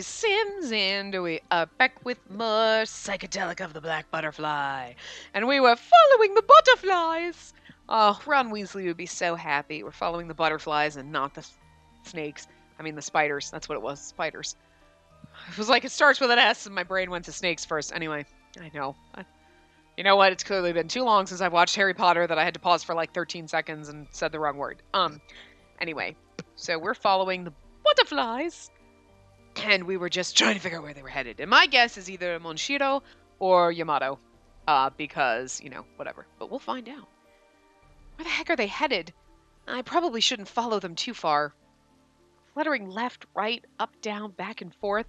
Sims, and we are back with more Psychedelica of the Black Butterfly. And we were following the butterflies! Oh, Ron Weasley would be so happy. We're following the butterflies and not the snakes. I mean, the spiders. That's what it was, spiders. It was like it starts with an S, and my brain went to snakes first. Anyway, I know. You know what? It's clearly been too long since I've watched Harry Potter that I had to pause for like 13 seconds and said the wrong word. Anyway, so we're following the butterflies. And we were just trying to figure out where they were headed. And my guess is either Monshiro or Yamato. Because, whatever. But we'll find out. Where the heck are they headed? I probably shouldn't follow them too far. Fluttering left, right, up, down, back and forth,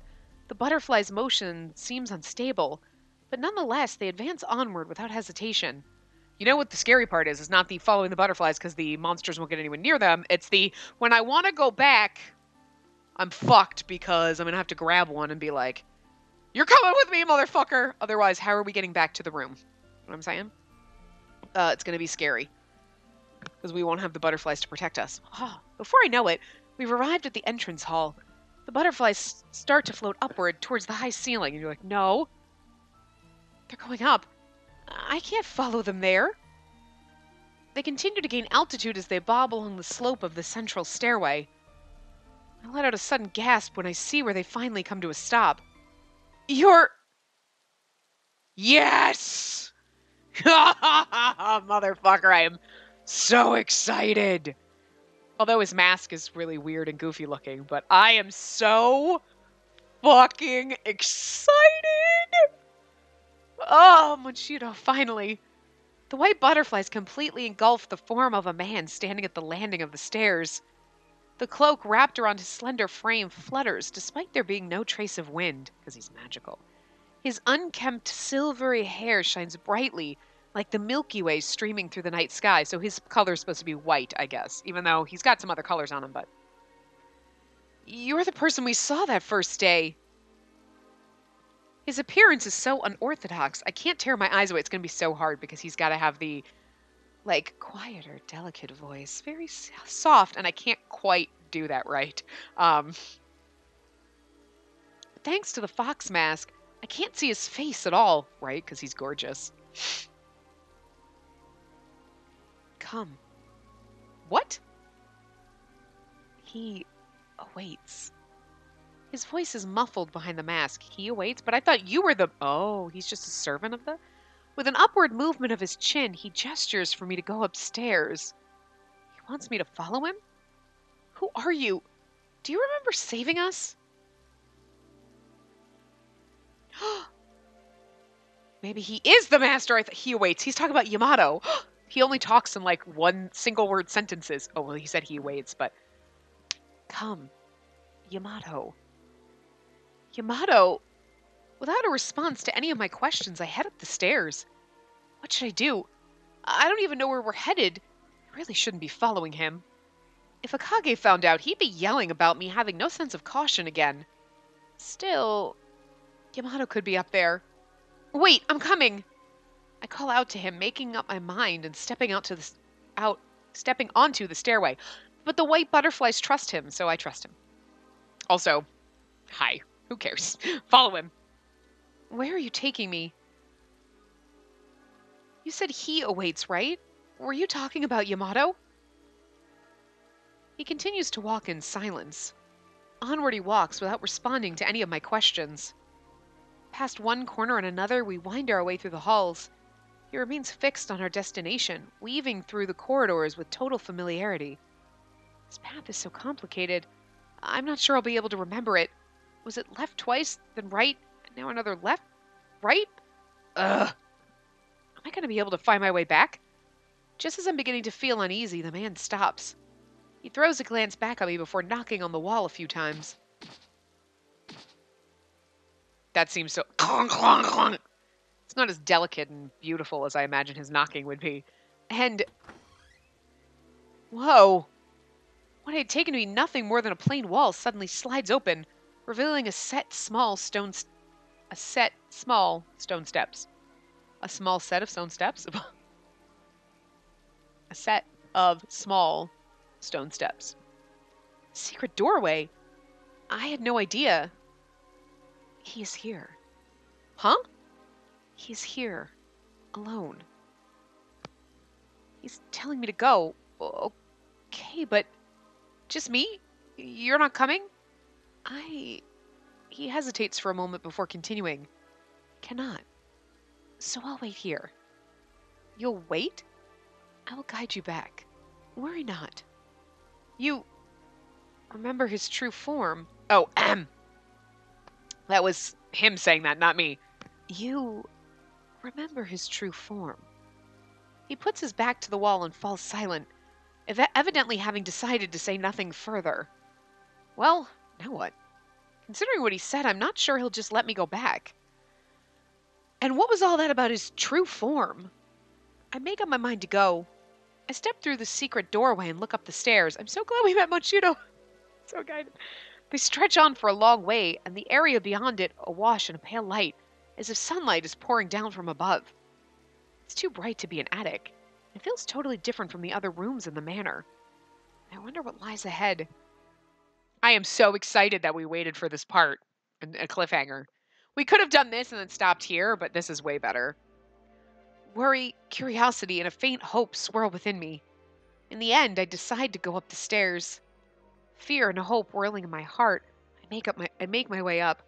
the butterfly's motion seems unstable. But nonetheless, they advance onward without hesitation. You know what the scary part is? It's not the following the butterflies because the monsters won't get anywhere near them. It's the, when I want to go back, I'm fucked because I'm going to have to grab one and be like, you're coming with me, motherfucker! Otherwise, how are we getting back to the room? You know what I'm saying? It's going to be scary. Because we won't have the butterflies to protect us. Before I know it, we've arrived at the entrance hall. The butterflies start to float upward towards the high ceiling. And you're like, no. They're going up. I can't follow them there. They continue to gain altitude as they bob along the slope of the central stairway. I let out a sudden gasp when I see where they finally come to a stop. Yes! Motherfucker, I am so excited. Although his mask is really weird and goofy looking, but I am so fucking excited! Oh, Monshiro, finally. The white butterflies completely engulf the form of a man standing at the landing of the stairs. The cloak wrapped around his slender frame flutters, despite there being no trace of wind, because he's magical. His unkempt silvery hair shines brightly, like the Milky Way streaming through the night sky, so his color's supposed to be white, I guess, even though he's got some other colors on him, but... You're the person we saw that first day. His appearance is so unorthodox. I can't tear my eyes away. It's going to be so hard because he's got to have the... quieter, delicate voice. Very soft, and I can't quite do that right. Thanks to the fox mask, I can't see his face at all, right? Because he's gorgeous. Come. What? He awaits. His voice is muffled behind the mask. He awaits? But I thought you were the... Oh, he's just a servant of the... With an upward movement of his chin, he gestures for me to go upstairs. He wants me to follow him? Who are you? Do you remember saving us? Maybe he is the master. He awaits. He's talking about Yamato. He only talks in one single word sentences. Oh, well, he said he awaits, but... Come, Yamato. Yamato... Without a response to any of my questions, I head up the stairs. What should I do? I don't even know where we're headed. I really shouldn't be following him. If Akage found out, he'd be yelling about me having no sense of caution again. Still, Yamato could be up there. Wait, I'm coming! I call out to him, making up my mind and stepping onto the stairway. But the white butterflies trust him, so I trust him. Also, hi. Who cares? Follow him. Where are you taking me? You said he awaits, right? Were you talking about Yamato? He continues to walk in silence. Onward he walks without responding to any of my questions. Past one corner and another, we wind our way through the halls. He remains fixed on our destination, weaving through the corridors with total familiarity. This path is so complicated. I'm not sure I'll be able to remember it. Was it left twice, then right, and now another left? Right? Ugh. Am I going to be able to find my way back? Just as I'm beginning to feel uneasy, the man stops. He throws a glance back at me before knocking on the wall a few times. That seems so... It's not as delicate and beautiful as I imagine his knocking would be. And... Whoa. What had taken to be nothing more than a plain wall suddenly slides open, revealing a set small stone steps. A small set of stone steps? A set of small stone steps. Secret doorway? I had no idea. He is here. Huh? He is here. Alone. He's telling me to go. Okay, but just me? You're not coming? I... He hesitates for a moment before continuing. Cannot. So I'll wait here. You'll wait? I will guide you back. Worry not. You remember his true form. Oh, that was him saying that, not me. You remember his true form. He puts his back to the wall and falls silent, evidently having decided to say nothing further. Well, now what? Considering what he said, I'm not sure he'll just let me go back. And what was all that about his true form? I make up my mind to go. I step through the secret doorway and look up the stairs. I'm so glad we met Monchito. So guided. They stretch on for a long way, and the area beyond it awash in a pale light, as if sunlight is pouring down from above. It's too bright to be an attic. It feels totally different from the other rooms in the manor. I wonder what lies ahead. I am so excited that we waited for this part. A cliffhanger. We could have done this and then stopped here, but this is way better. Worry, curiosity, and a faint hope swirl within me. In the end, I decide to go up the stairs. Fear and hope whirling in my heart, I make my way up.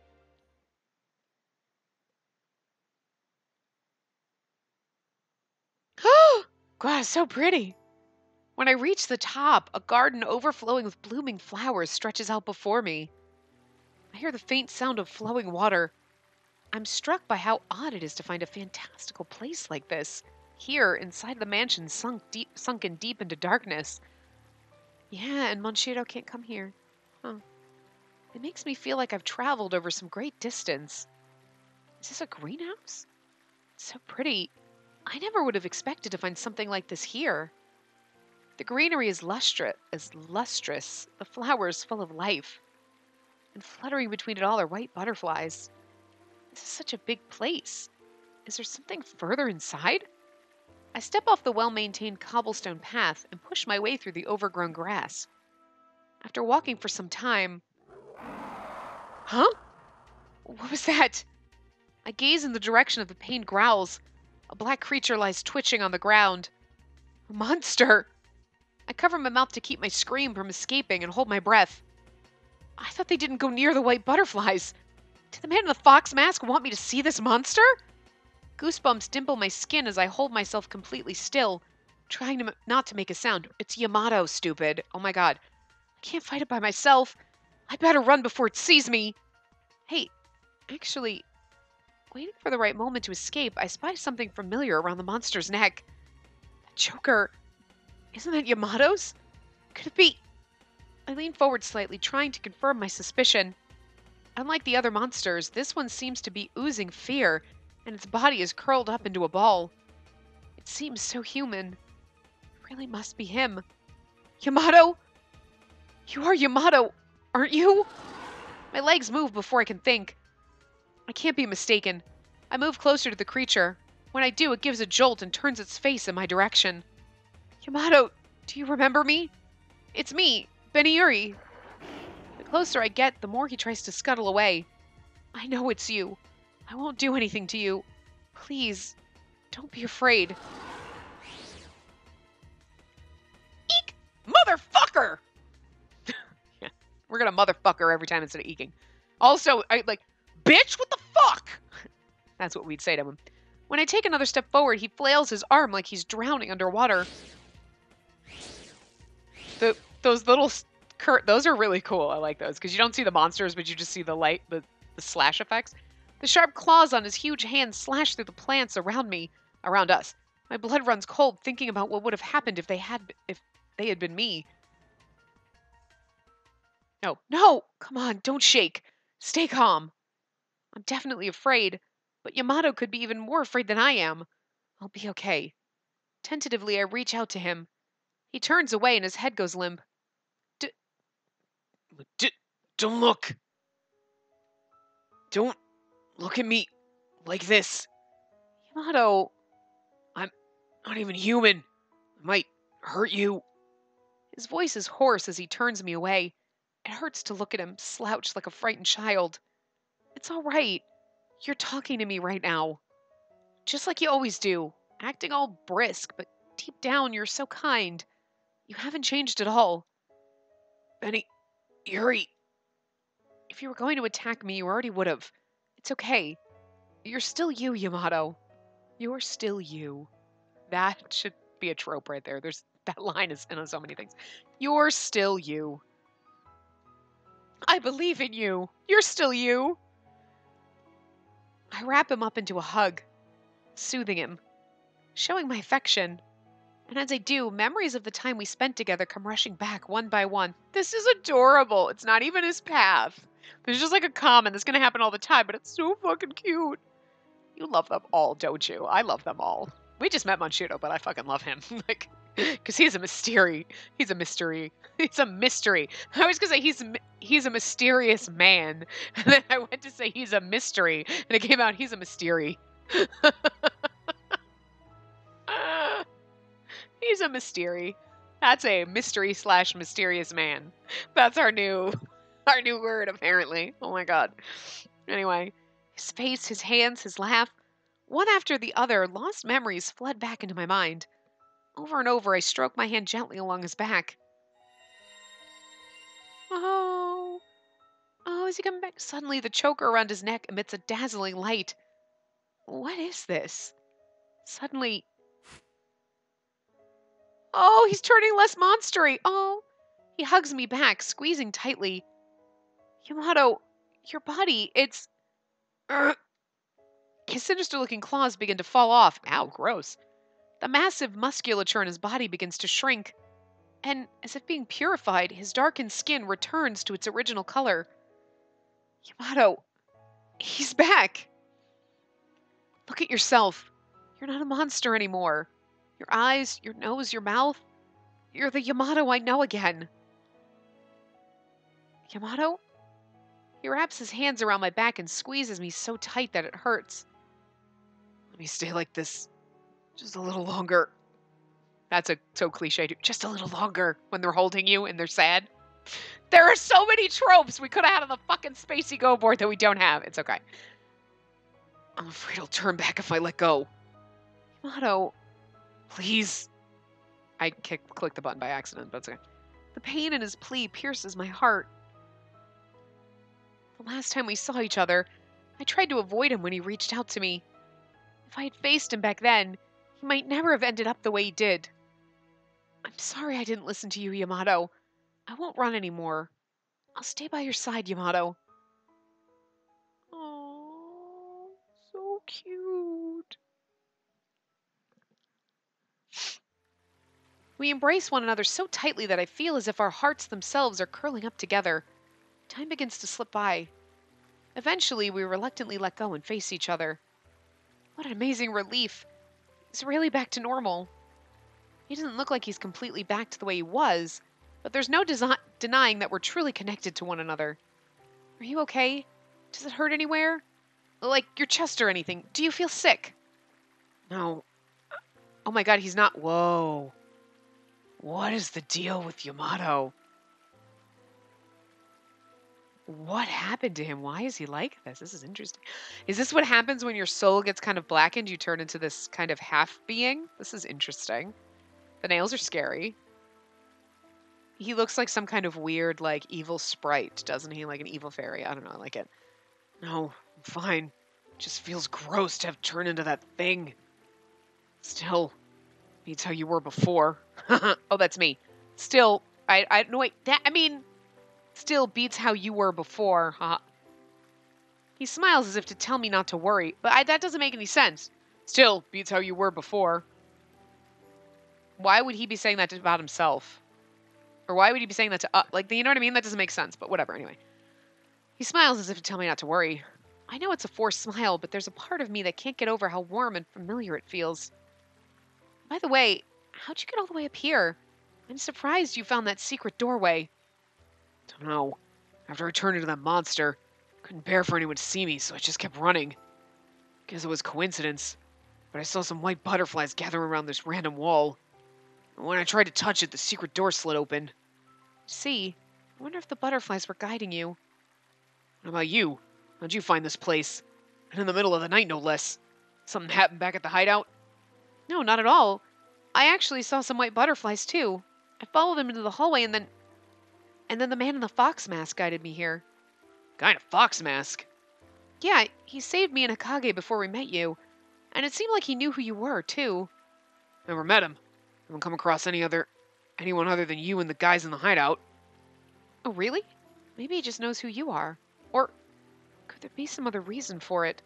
God, it's so pretty. When I reach the top, a garden overflowing with blooming flowers stretches out before me. I hear the faint sound of flowing water. I'm struck by how odd it is to find a fantastical place like this, here inside the mansion sunken deep into darkness. Yeah, and Monchito can't come here. Huh. It makes me feel like I've traveled over some great distance. Is this a greenhouse? It's so pretty. I never would have expected to find something like this here. The greenery is lustrous, the flowers full of life. And fluttering between it all are white butterflies. This is such a big place. Is there something further inside? I step off the well-maintained cobblestone path and push my way through the overgrown grass. After walking for some time... Huh? What was that? I gaze in the direction of the pained growls. A black creature lies twitching on the ground. A monster! I cover my mouth to keep my scream from escaping and hold my breath. I thought they didn't go near the white butterflies. Did the man in the fox mask want me to see this monster? Goosebumps dimple my skin as I hold myself completely still, trying not to make a sound. It's Yamato, stupid. Oh my god. I can't fight it by myself. I better run before it sees me. Hey, actually, waiting for the right moment to escape, I spy something familiar around the monster's neck. That choker. Isn't that Yamato's? Could it be? I lean forward slightly, trying to confirm my suspicion. Unlike the other monsters, this one seems to be oozing fear, and its body is curled up into a ball. It seems so human. It really must be him. Yamato! You are Yamato, aren't you? My legs move before I can think. I can't be mistaken. I move closer to the creature. When I do, it gives a jolt and turns its face in my direction. Yamato, do you remember me? It's me, Beniuri. The closer I get, the more he tries to scuttle away. I know it's you. I won't do anything to you. Please, don't be afraid. Eek! Motherfucker! Yeah, we're gonna motherfucker every time instead of eeking. Also, bitch, what the fuck? That's what we'd say to him. When I take another step forward, he flails his arm like he's drowning underwater. Those little those are really cool. I like those because you don't see the monsters, but you just see the light, the slash effects. The sharp claws on his huge hands slash through the plants around us. My blood runs cold thinking about what would have happened if they had been me. No, come on, don't shake. Stay calm. I'm definitely afraid, but Yamato could be even more afraid than I am. I'll be okay. Tentatively, I reach out to him. He turns away and his head goes limp. Don't look. Don't look at me like this. Yamato, I'm not even human. I might hurt you. His voice is hoarse as he turns me away. It hurts to look at him, slouched like a frightened child. It's all right. You're talking to me right now. Just like you always do. Acting all brisk, but deep down, you're so kind. You haven't changed at all. Benny, Yuri, if you were going to attack me, you already would have. It's okay. You're still you, Yamato. You're still you. That should be a trope right there. That line is in on so many things. You're still you. I believe in you. You're still you. I wrap him up into a hug, soothing him, showing my affection. And as I do, memories of the time we spent together come rushing back one by one. This is adorable. It's not even his path. There's just like a comment that's going to happen all the time, but it's so fucking cute. You love them all, don't you? I love them all. We just met Monchuto, but I fucking love him. Like, because he's a mystery. He's a mystery. He's a mystery. I was going to say he's a mysterious man. And then I went to say he's a mystery. And it came out he's a mystery. He's a mystery. That's a mystery / mysterious man. That's our new word, apparently. Oh my god. Anyway, his face, his hands, his laugh, one after the other, lost memories flood back into my mind. Over and over, I stroked my hand gently along his back. Oh, is he coming back? Suddenly, the choker around his neck emits a dazzling light. What is this? Suddenly, oh, he's turning less monstery. Oh, he hugs me back, squeezing tightly. Yamato, your body, it's... His sinister-looking claws begin to fall off. Ow, gross. The massive musculature in his body begins to shrink. And, as if being purified, his darkened skin returns to its original color. Yamato, he's back. Look at yourself. You're not a monster anymore. Your eyes, your nose, your mouth. You're the Yamato I know again. Yamato? He wraps his hands around my back and squeezes me so tight that it hurts. Let me stay like this just a little longer. That's so cliche. Just a little longer when they're holding you and they're sad. There are so many tropes we could have had on the fucking Spacey Go board that we don't have. It's okay. I'm afraid he'll turn back if I let go. Yamato, please. I clicked the button by accident, but it's okay. The pain in his plea pierces my heart. The last time we saw each other, I tried to avoid him when he reached out to me. If I had faced him back then, he might never have ended up the way he did. I'm sorry I didn't listen to you, Yamato. I won't run anymore. I'll stay by your side, Yamato. Oh, so cute. We embrace one another so tightly that I feel as if our hearts themselves are curling up together. Time begins to slip by. Eventually, we reluctantly let go and face each other. What an amazing relief. He's really back to normal. He doesn't look like he's completely back to the way he was, but there's no denying that we're truly connected to one another. Are you okay? Does it hurt anywhere? Like your chest or anything? Do you feel sick? No. Oh my god, he's not. Whoa. What is the deal with Yamato? What happened to him? Why is he like this? This is interesting. Is this what happens when your soul gets kind of blackened? You turn into this kind of half being? This is interesting. The nails are scary. He looks like some kind of weird, like, evil sprite, doesn't he? Like an evil fairy. I don't know. I like it. No, I'm fine. It just feels gross to have turned into that thing. Still, beats how you were before. Oh, that's me. Still, no, wait. Still beats how you were before. He smiles as if to tell me not to worry, but that doesn't make any sense. Still beats how you were before. Why would he be saying that about himself? Or why would he be saying that to like, you know what I mean? That doesn't make sense, but whatever, anyway. He smiles as if to tell me not to worry. I know it's a forced smile, but there's a part of me that can't get over how warm and familiar it feels. By the way, how'd you get all the way up here? I'm surprised you found that secret doorway. Don't know. After I turned into that monster, couldn't bear for anyone to see me, so I just kept running. Guess it was coincidence, but I saw some white butterflies gathering around this random wall. And when I tried to touch it, the secret door slid open. See, I wonder if the butterflies were guiding you. What about you? How'd you find this place? And in the middle of the night, no less. Something happened back at the hideout? No, not at all. I actually saw some white butterflies, too. I followed them into the hallway and then the man in the fox mask guided me here. Guy in a fox mask? Yeah, he saved me and Akage before we met you. And it seemed like he knew who you were, too. Never met him. Haven't come across anyone other than you and the guys in the hideout. Oh, really? Maybe he just knows who you are. Or could there be some other reason for it?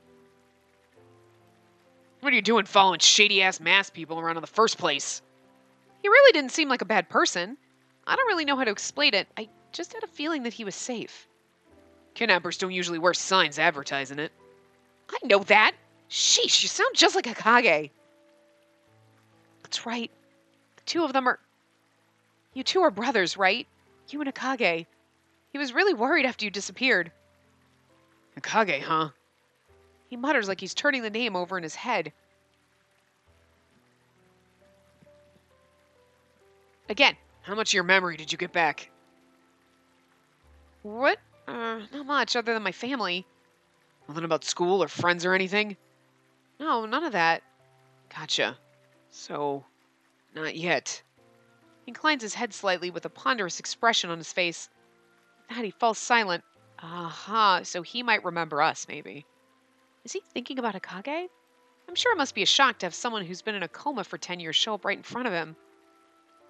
What are you doing following shady-ass masked people around in the first place? He really didn't seem like a bad person. I don't really know how to explain it. I just had a feeling that he was safe. Kidnappers don't usually wear signs advertising it. I know that. Sheesh, you sound just like Akage. That's right. The two of them are... You two are brothers, right? You and Akage. He was really worried after you disappeared. Akage, huh? He mutters like he's turning the name over in his head. Again, how much of your memory did you get back? What? Not much, other than my family. Nothing about school or friends or anything? No, none of that. Gotcha. So, not yet. He inclines his head slightly with a ponderous expression on his face. With that, he falls silent. Aha, so he might remember us, maybe. Is he thinking about Akage? I'm sure it must be a shock to have someone who's been in a coma for 10 years show up right in front of him.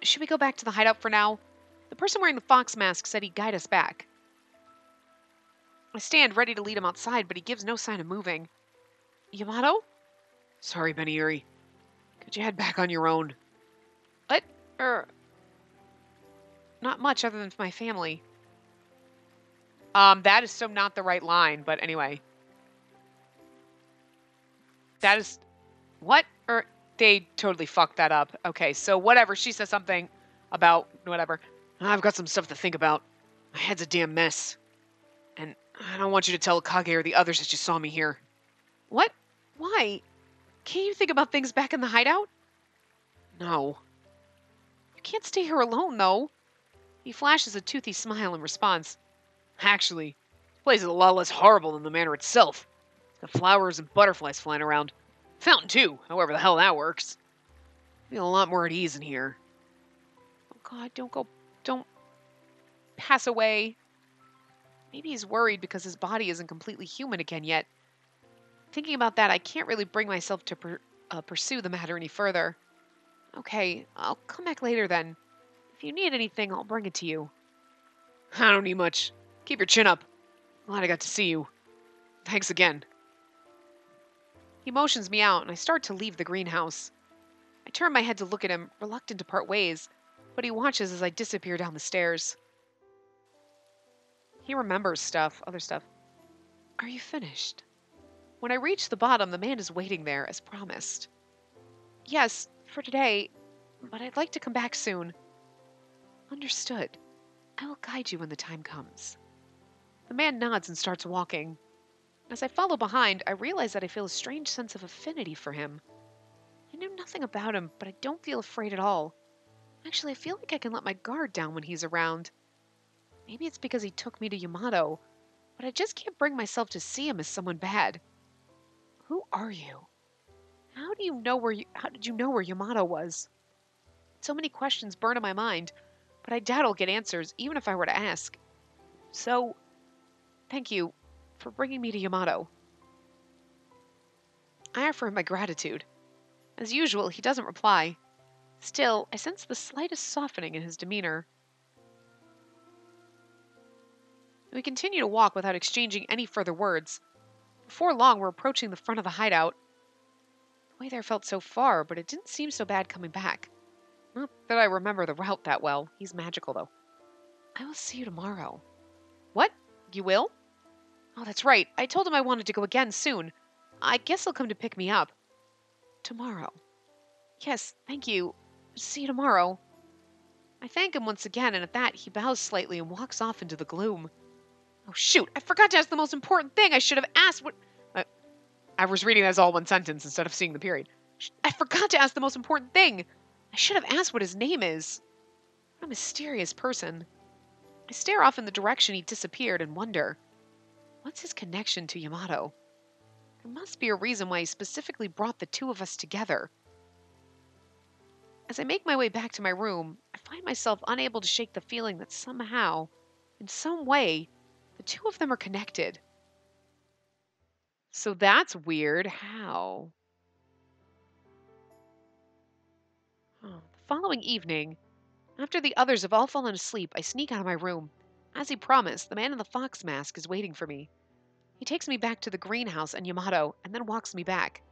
Should we go back to the hideout for now? The person wearing the fox mask said he'd guide us back. I stand ready to lead him outside, but he gives no sign of moving. Yamato? Sorry, Beniuri. Could you head back on your own? What? Not much other than my family. That is so not the right line, but anyway. That is... What? They totally fucked that up. Okay, so whatever. She says something about whatever. I've got some stuff to think about. My head's a damn mess. And I don't want you to tell Akage or the others that you saw me here. What? Why? Can't you think about things back in the hideout? No. You can't stay here alone, though. He flashes a toothy smile in response. Actually, this place is a lot less horrible than the manor itself. It's got flowers and butterflies flying around. Fountain, too, however the hell that works. I feel a lot more at ease in here. Oh, God, don't pass away. Maybe he's worried because his body isn't completely human again yet. Thinking about that, I can't really bring myself to pursue the matter any further. Okay, I'll come back later then. If you need anything, I'll bring it to you. I don't need much. Keep your chin up. Glad I got to see you. Thanks again. He motions me out, and I start to leave the greenhouse. I turn my head to look at him, reluctant to part ways, but he watches as I disappear down the stairs. He remembers other stuff. Are you finished? When I reach the bottom, the man is waiting there, as promised. Yes, for today, but I'd like to come back soon. Understood. I will guide you when the time comes. The man nods and starts walking. As I follow behind, I realize that I feel a strange sense of affinity for him. I know nothing about him, but I don't feel afraid at all. Actually, I feel like I can let my guard down when he's around. Maybe it's because he took me to Yamato, but I just can't bring myself to see him as someone bad. Who are you? How did you know where Yamato was? So many questions burn in my mind, but I doubt I'll get answers, even if I were to ask. So, thank you for bringing me to Yamato. I offer him my gratitude. As usual, he doesn't reply. Still, I sense the slightest softening in his demeanor. We continue to walk without exchanging any further words. Before long, we're approaching the front of the hideout. The way there felt so far, but it didn't seem so bad coming back. Not that I remember the route that well. He's magical, though. I will see you tomorrow. What? You will? Oh, that's right. I told him I wanted to go again soon. I guess he'll come to pick me up. Tomorrow. Yes, thank you. See you tomorrow. I thank him once again, and at that, he bows slightly and walks off into the gloom. Oh, shoot. I forgot to ask the most important thing. I should have asked what... I was reading that as all one sentence instead of seeing the period. I forgot to ask the most important thing. I should have asked what his name is. What a mysterious person. I stare off in the direction he disappeared and wonder. What's his connection to Yamato? There must be a reason why he specifically brought the two of us together. As I make my way back to my room, I find myself unable to shake the feeling that somehow, in some way, the two of them are connected. So that's weird. How? Oh, the following evening, after the others have all fallen asleep, I sneak out of my room. As he promised, the man in the fox mask is waiting for me. He takes me back to the greenhouse and Yamato, and then walks me back.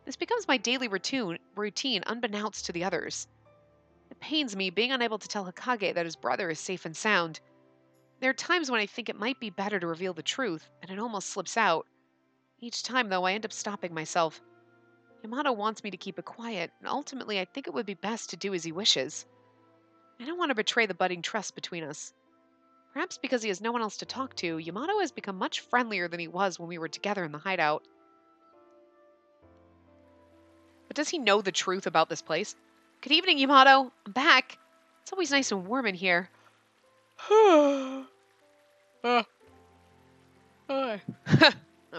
This becomes my daily routine unbeknownst to the others. It pains me being unable to tell Hokage that his brother is safe and sound. There are times when I think it might be better to reveal the truth, and it almost slips out. Each time, though, I end up stopping myself. Yamato wants me to keep it quiet, and ultimately I think it would be best to do as he wishes. I don't want to betray the budding trust between us. Perhaps because he has no one else to talk to, Yamato has become much friendlier than he was when we were together in the hideout. But does he know the truth about this place? Good evening, Yamato. I'm back. It's always nice and warm in here. That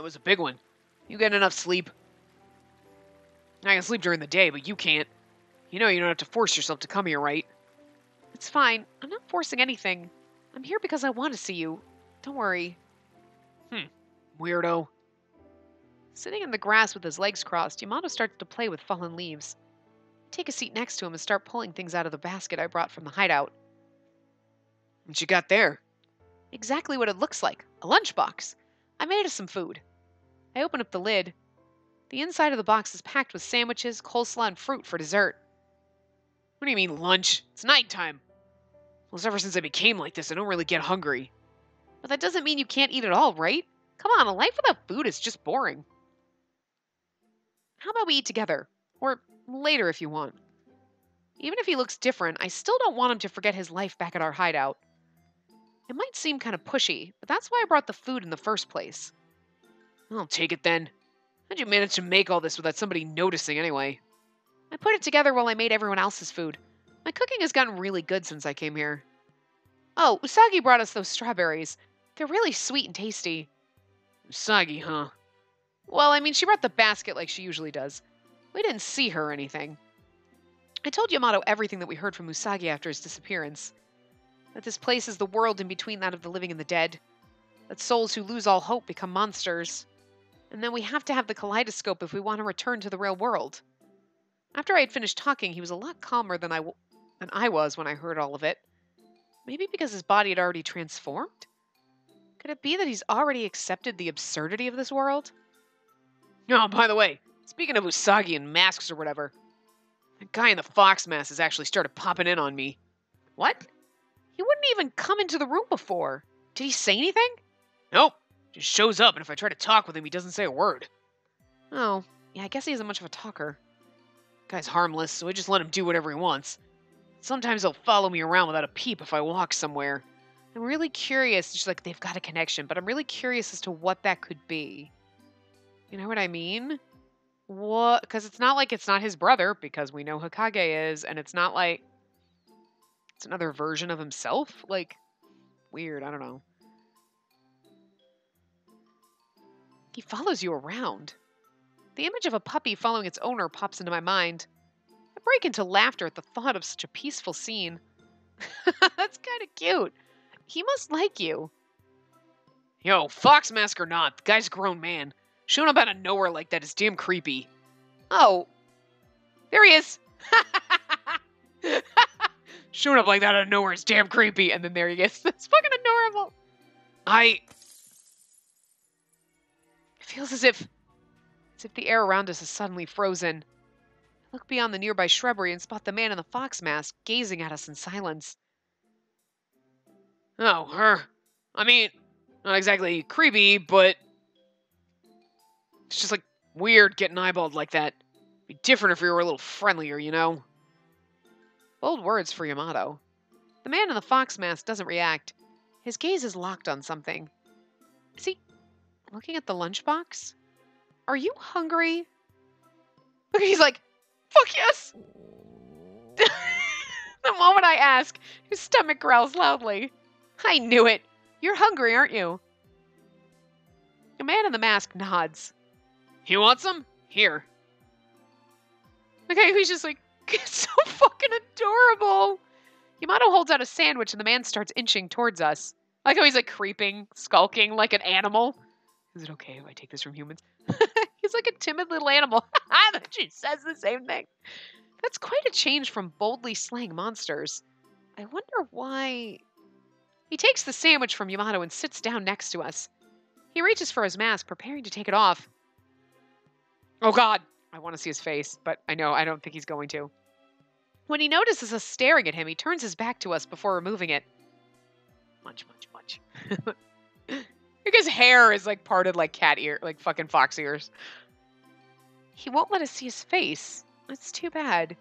was a big one. You get enough sleep? I can sleep during the day, but you can't. You know you don't have to force yourself to come here, right? It's fine. I'm not forcing anything. I'm here because I want to see you. Don't worry. Weirdo. Sitting in the grass with his legs crossed, Yamato starts to play with fallen leaves. I take a seat next to him and start pulling things out of the basket I brought from the hideout. What you got there? Exactly what it looks like. A lunchbox. I made us some food. I open up the lid. The inside of the box is packed with sandwiches, coleslaw, and fruit for dessert. What do you mean lunch? It's nighttime. Well, ever since I became like this, I don't really get hungry. But that doesn't mean you can't eat it all, right? Come on, a life without food is just boring. How about we eat together? Or later if you want. Even if he looks different, I still don't want him to forget his life back at our hideout. It might seem kind of pushy, but that's why I brought the food in the first place. I'll take it then. How'd you manage to make all this without somebody noticing anyway? I put it together while I made everyone else's food. My cooking has gotten really good since I came here. Oh, Usagi brought us those strawberries. They're really sweet and tasty. Usagi, huh? Well, I mean, she brought the basket like she usually does. We didn't see her or anything. I told Yamato everything that we heard from Usagi after his disappearance. That this place is the world in between that of the living and the dead. That souls who lose all hope become monsters. And then we have to have the kaleidoscope if we want to return to the real world. After I had finished talking, he was a lot calmer than I was when I heard all of it. Maybe because his body had already transformed? Could it be that he's already accepted the absurdity of this world? Oh, by the way, speaking of Usagi and masks or whatever, that guy in the fox mask has actually started popping in on me. What? He wouldn't even come into the room before. Did he say anything? Nope. Just shows up, and if I try to talk with him, he doesn't say a word. Oh, yeah, I guess he isn't much of a talker. Guy's harmless, so I just let him do whatever he wants. Sometimes he'll follow me around without a peep if I walk somewhere. I'm really curious. It's just like they've got a connection, but I'm really curious as to what that could be. You know what I mean? What? Because it's not like it's not his brother, because we know Hokage is, and it's not like it's another version of himself. Like, weird. I don't know. He follows you around. The image of a puppy following its owner pops into my mind. I break into laughter at the thought of such a peaceful scene. That's kind of cute. He must like you. Yo, fox mask or not, the guy's a grown man. Showing up out of nowhere like that is damn creepy. Oh. There he is. Showing up like that out of nowhere is damn creepy. And then there he is. That's fucking adorable. It feels as if the air around us is suddenly frozen. I look beyond the nearby shrubbery and spot the man in the fox mask gazing at us in silence. Oh, her. I mean, not exactly creepy, but it's just like weird getting eyeballed like that. Be different if we were a little friendlier, you know? Bold words for Yamato. The man in the fox mask doesn't react. His gaze is locked on something. Is he looking at the lunchbox? Are you hungry? Look, he's like, fuck yes! The moment I ask, his stomach growls loudly. I knew it. You're hungry, aren't you? The man in the mask nods. You want some? Here. Okay, he's just like, it's so fucking adorable. Yamato holds out a sandwich and the man starts inching towards us. I like how he's like creeping, skulking like an animal. Is it okay if I take this from humans? He's like a timid little animal. She says the same thing. That's quite a change from boldly slaying monsters. I wonder why... He takes the sandwich from Yamato and sits down next to us. He reaches for his mask, preparing to take it off. Oh god! I want to see his face, but I don't think he's going to. When he notices us staring at him, he turns his back to us before removing it. Munch, munch, munch. His hair is like parted like cat ear, like fucking fox ears. He won't let us see his face. That's too bad.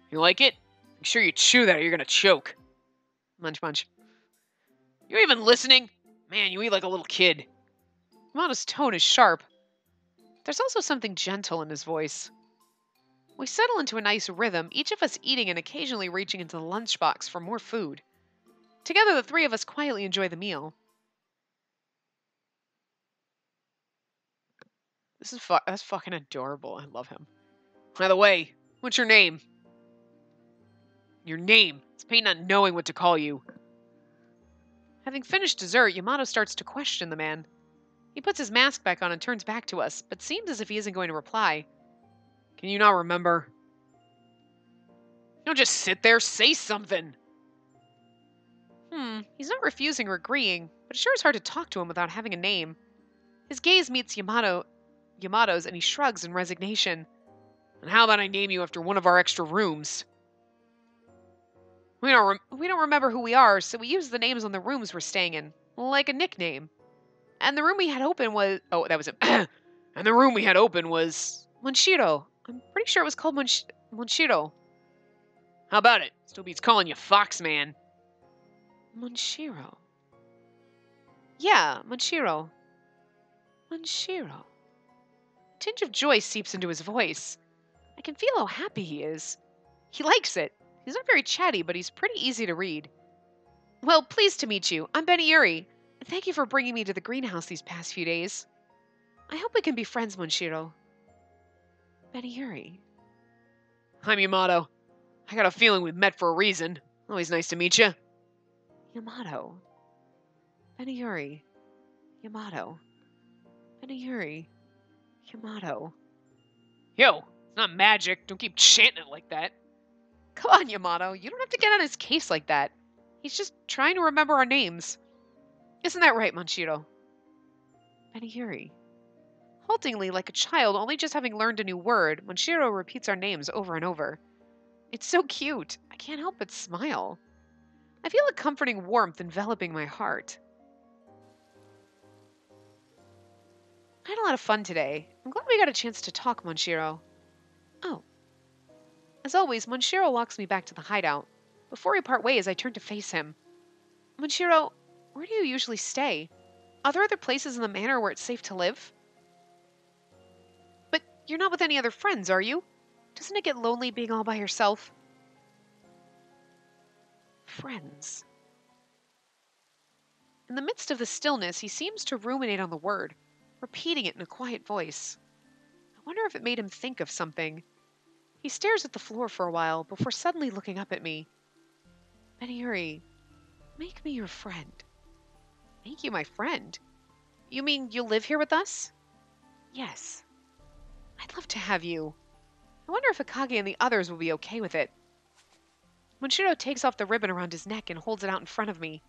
You like it? Make sure you chew that or you're gonna choke. Munch, munch. You even listening? Man, you eat like a little kid. Yamato's tone is sharp. There's also something gentle in his voice. We settle into a nice rhythm, each of us eating and occasionally reaching into the lunchbox for more food. Together, the three of us quietly enjoy the meal. That's fucking adorable. I love him. By the way, what's your name? Your name. It's pain not knowing what to call you. Having finished dessert, Yamato starts to question the man. He puts his mask back on and turns back to us, but seems as if he isn't going to reply. Can you not remember? Don't just sit there, say something. He's not refusing or agreeing, but it sure is hard to talk to him without having a name. His gaze meets Yamato's and he shrugs in resignation. And how about I name you after one of our extra rooms? We don't remember who we are, so we use the names on the rooms we're staying in, like a nickname. And the room we had open was... Oh, that was it. And the room we had open was... Monshiro. I'm pretty sure it was called Monshiro. How about it? Still beats calling you Foxman. Monshiro. Yeah, Monshiro. Monshiro. A tinge of joy seeps into his voice. I can feel how happy he is. He likes it. He's not very chatty, but he's pretty easy to read. Well, pleased to meet you. I'm Benny Yuri. And thank you for bringing me to the greenhouse these past few days. I hope we can be friends, Monshiro. Benny Yuri. I'm Yamato. I got a feeling we met for a reason. Always nice to meet you. Yamato. Benny Yuri. Yamato. Benny Yuri. Yamato. Yo, it's not magic. Don't keep chanting it like that. Come on, Yamato. You don't have to get on his case like that. He's just trying to remember our names. Isn't that right, Monshiro? Benny Yuri. Haltingly, like a child only just having learned a new word, Monshiro repeats our names over and over. It's so cute. I can't help but smile. I feel a comforting warmth enveloping my heart. I had a lot of fun today. I'm glad we got a chance to talk, Monshiro. Oh. As always, Monshiro walks me back to the hideout. Before we part ways, I turn to face him. Monshiro, where do you usually stay? Are there other places in the manor where it's safe to live? But you're not with any other friends, are you? Doesn't it get lonely being all by yourself? Friends. In the midst of the stillness, he seems to ruminate on the word, repeating it in a quiet voice. I wonder if it made him think of something. He stares at the floor for a while before suddenly looking up at me. Benny Yuri, make me your friend. Make you my friend? You mean you'll live here with us? Yes. I'd love to have you. I wonder if Akage and the others will be okay with it. Monshiro takes off the ribbon around his neck and holds it out in front of me.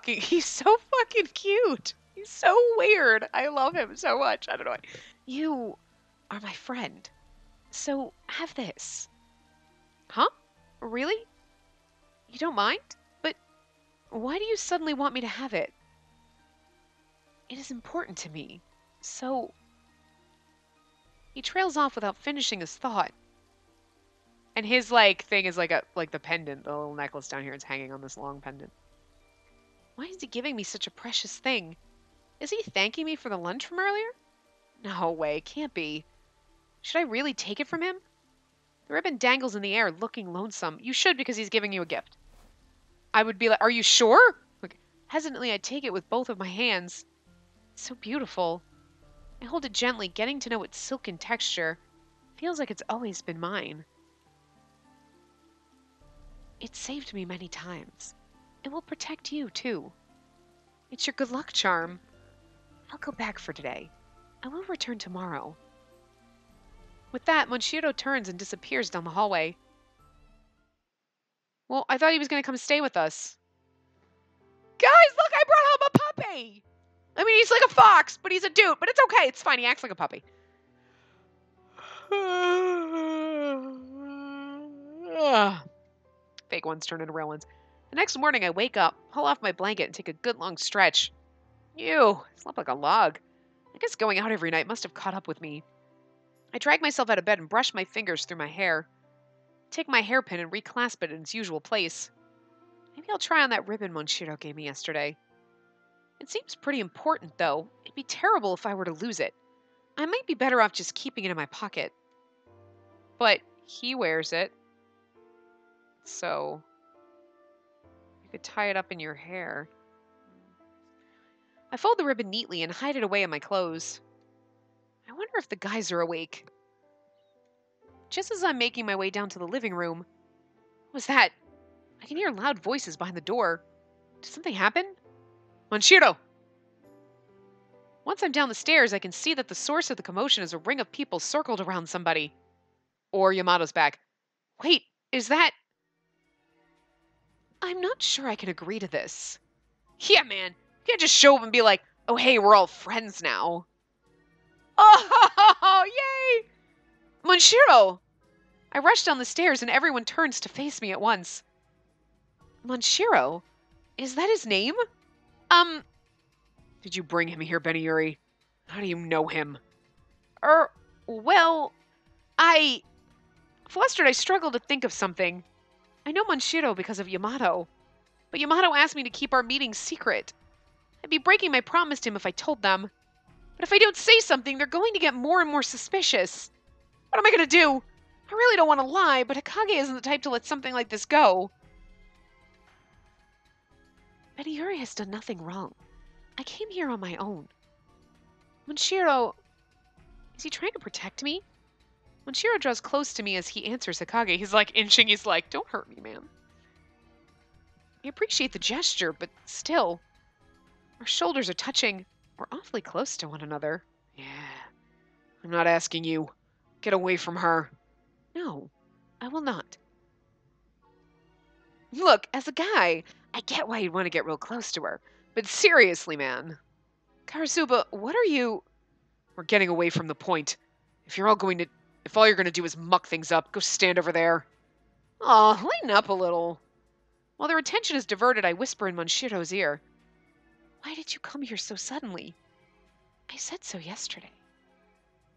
He's so fucking cute. He's so weird. I love him so much. I don't know why. You are my friend. So have this. Huh? Really? You don't mind? But why do you suddenly want me to have it? It is important to me. So... He trails off without finishing his thought. And his, thing is like the pendant. The little necklace down here is hanging on this long pendant. Why is he giving me such a precious thing? Is he thanking me for the lunch from earlier? No way, can't be. Should I really take it from him? The ribbon dangles in the air, looking lonesome. You should, because he's giving you a gift. I would be like, "Are you sure?" Like, hesitantly, I'd take it with both of my hands. It's so beautiful. I hold it gently, getting to know its silken texture. Feels like it's always been mine. It saved me many times. It will protect you, too. It's your good luck charm. I'll go back for today. I will return tomorrow. With that, Monshiro turns and disappears down the hallway. Well, I thought he was going to come stay with us. Guys, look, I brought home a puppy! I mean, he's like a fox, but he's a dude. But it's okay. It's fine. He acts like a puppy. Fake ones turn into real ones. The next morning, I wake up, pull off my blanket, and take a good long stretch. Ew, I slept like a log. I guess going out every night must have caught up with me. I drag myself out of bed and brush my fingers through my hair. Take my hairpin and reclasp it in its usual place. Maybe I'll try on that ribbon Monshiro gave me yesterday. It seems pretty important, though. It'd be terrible if I were to lose it. I might be better off just keeping it in my pocket. But he wears it. So you could tie it up in your hair. I fold the ribbon neatly and hide it away in my clothes. I wonder if the guys are awake. Just as I'm making my way down to the living room, what was that? I can hear loud voices behind the door. Did something happen? Monshiro! Once I'm down the stairs, I can see that the source of the commotion is a ring of people circled around somebody. Or Yamato's back. Wait, is that... I'm not sure I can agree to this. Yeah, man. You can't just show up and be like, oh, hey, we're all friends now. Oh, yay! Monshiro! I rush down the stairs and everyone turns to face me at once. Monshiro? Is that his name? Did you bring him here, Beniyuri? How do you know him? Well, Flustered, I struggled to think of something. I know Monshiro because of Yamato, but Yamato asked me to keep our meeting secret. I'd be breaking my promise to him if I told them. But if I don't say something, they're going to get more and more suspicious. What am I going to do? I really don't want to lie, but Hikage isn't the type to let something like this go. Beniyuri has done nothing wrong. I came here on my own. Monshiro... Is he trying to protect me? Monshiro draws close to me as he answers Hikage. He's like inching. He's like, don't hurt me, man. I appreciate the gesture, but still. Our shoulders are touching. We're awfully close to one another. Yeah. I'm not asking you. Get away from her. No, I will not. Look, as a guy, I get why you'd want to get real close to her. But seriously, man. Karasuba, what are you... We're getting away from the point. If all you're going to do is muck things up, go stand over there. Aw, lighten up a little. While their attention is diverted, I whisper in Monshiro's ear. Why did you come here so suddenly? I said so yesterday.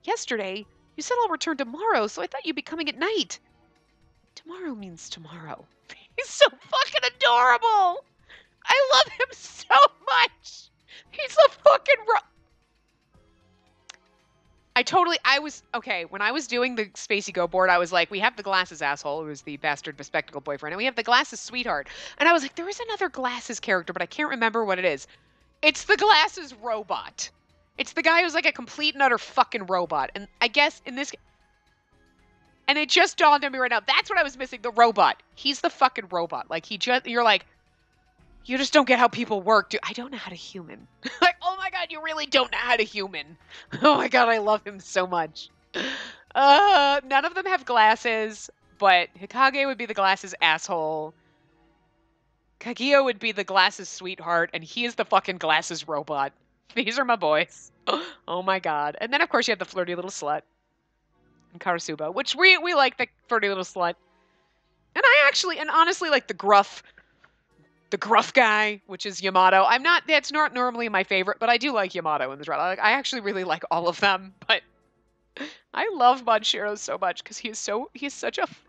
Yesterday? You said I'll return tomorrow, so I thought you'd be coming at night. Tomorrow means tomorrow. He's so fucking adorable! I love him so much! He's a fucking when I was doing the Spacey Go board, I was like, we have the glasses asshole, who is the bastard bespectacled boyfriend, and we have the glasses sweetheart. And I was like, there is another glasses character, but I can't remember what it is. It's the glasses robot. It's the guy who's like a complete and utter fucking robot. And I guess in this... And it just dawned on me right now, that's what I was missing, the robot. He's the fucking robot. Like, you're like, you just don't get how people work, dude. I don't know how to human. Like, oh my god, you really don't know how to human. Oh my god, I love him so much. None of them have glasses, but Hikage would be the glasses asshole. Kaguya would be the glasses sweetheart, and he is the fucking glasses robot. These are my boys. Oh my god. And then, of course, you have the flirty little slut. And Karasuba, which we like the flirty little slut. And honestly like the gruff guy, which is Yamato. That's not normally my favorite, but I do like Yamato in this round. I actually really like all of them, but I love Monshiro so much because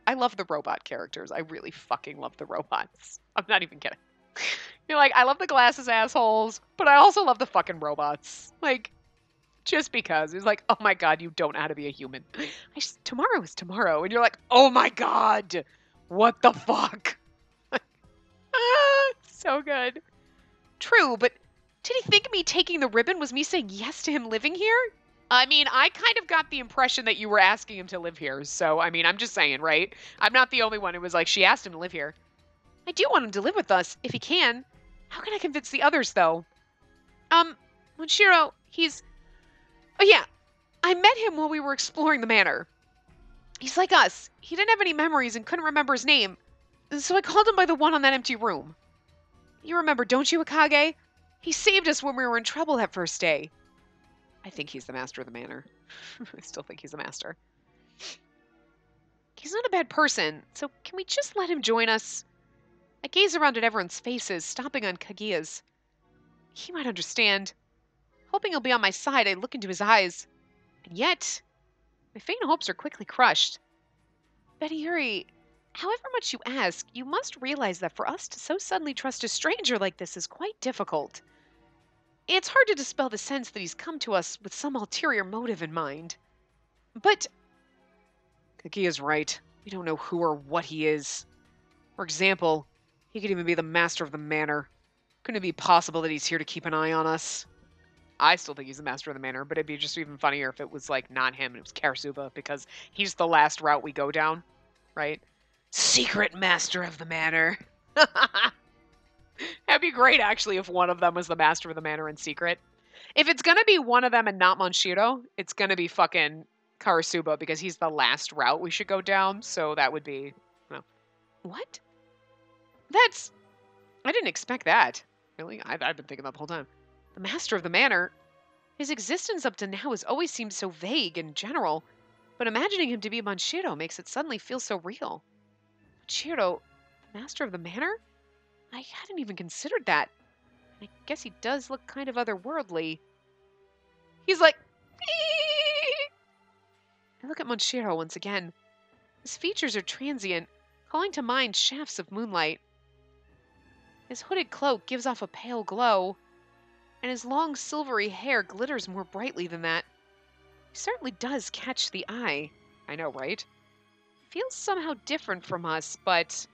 I love the robot characters. I really fucking love the robots. I'm not even kidding. You're like, I love the glasses assholes, but I also love the fucking robots. Like, just because. He's like, oh my god, you don't know how to be a human. Tomorrow is tomorrow. And you're like, oh my god, what the fuck? So good. True, but did he think me taking the ribbon was me saying yes to him living here? I mean, I kind of got the impression that you were asking him to live here. So, I mean, I'm just saying, right? I'm not the only one who was like, she asked him to live here. I do want him to live with us, if he can. How can I convince the others, though? Monshiro, he's... Oh, yeah. I met him while we were exploring the manor. He's like us. He didn't have any memories and couldn't remember his name. So I called him by the one on that empty room. You remember, don't you, Akage? He saved us when we were in trouble that first day. I think he's the master of the manor. I still think he's the master. He's not a bad person, so can we just let him join us? I gaze around at everyone's faces, stopping on Kaguya's. He might understand. Hoping he'll be on my side, I look into his eyes. And yet, my faint hopes are quickly crushed. Betty Yuri, however much you ask, you must realize that for us to so suddenly trust a stranger like this is quite difficult. It's hard to dispel the sense that he's come to us with some ulterior motive in mind. But Kaguya's right. We don't know who or what he is. For example, he could even be the master of the manor. Couldn't it be possible that he's here to keep an eye on us? I still think he's the master of the manor, but it'd be just even funnier if it was, like, not him, and it was Karasuba, because he's the last route we go down, right? Secret master of the manor. That'd be great, actually, if one of them was the master of the manor in secret. If it's gonna be one of them and not Monshiro, it's gonna be fucking Karasuba, because he's the last route we should go down, so that would be... Well, what? I didn't expect that. Really? I've been thinking that the whole time. The master of the manor? His existence up to now has always seemed so vague and general, but imagining him to be Monshiro makes it suddenly feel so real. Monshiro, the master of the manor? I hadn't even considered that. I guess he does look kind of otherworldly. He's like... I look at Monshiro once again. His features are transient, calling to mind shafts of moonlight. His hooded cloak gives off a pale glow, and his long silvery hair glitters more brightly than that. He certainly does catch the eye. I know, right? Feels somehow different from us, but...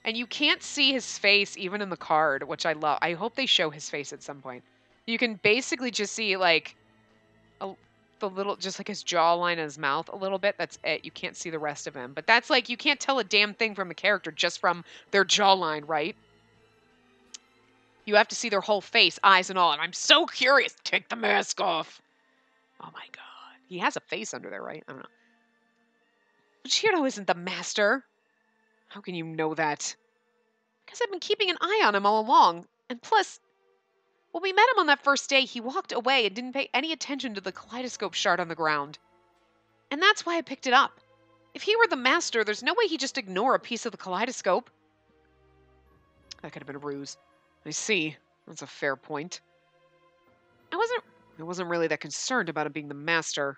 And you can't see his face even in the card, which I love. I hope they show his face at some point. You can basically just see, like, the little, just like his jawline and his mouth a little bit. That's it. You can't see the rest of him. But that's like, you can't tell a damn thing from a character just from their jawline, right? You have to see their whole face, eyes and all. And I'm so curious. Take the mask off. Oh my god. He has a face under there, right? I don't know. But Shiro isn't the master. How can you know that? Because I've been keeping an eye on him all along. And plus, when we met him on that first day, he walked away and didn't pay any attention to the kaleidoscope shard on the ground. And that's why I picked it up. If he were the master, there's no way he'd just ignore a piece of the kaleidoscope. That could have been a ruse. I see. That's a fair point. I wasn't really that concerned about him being the master.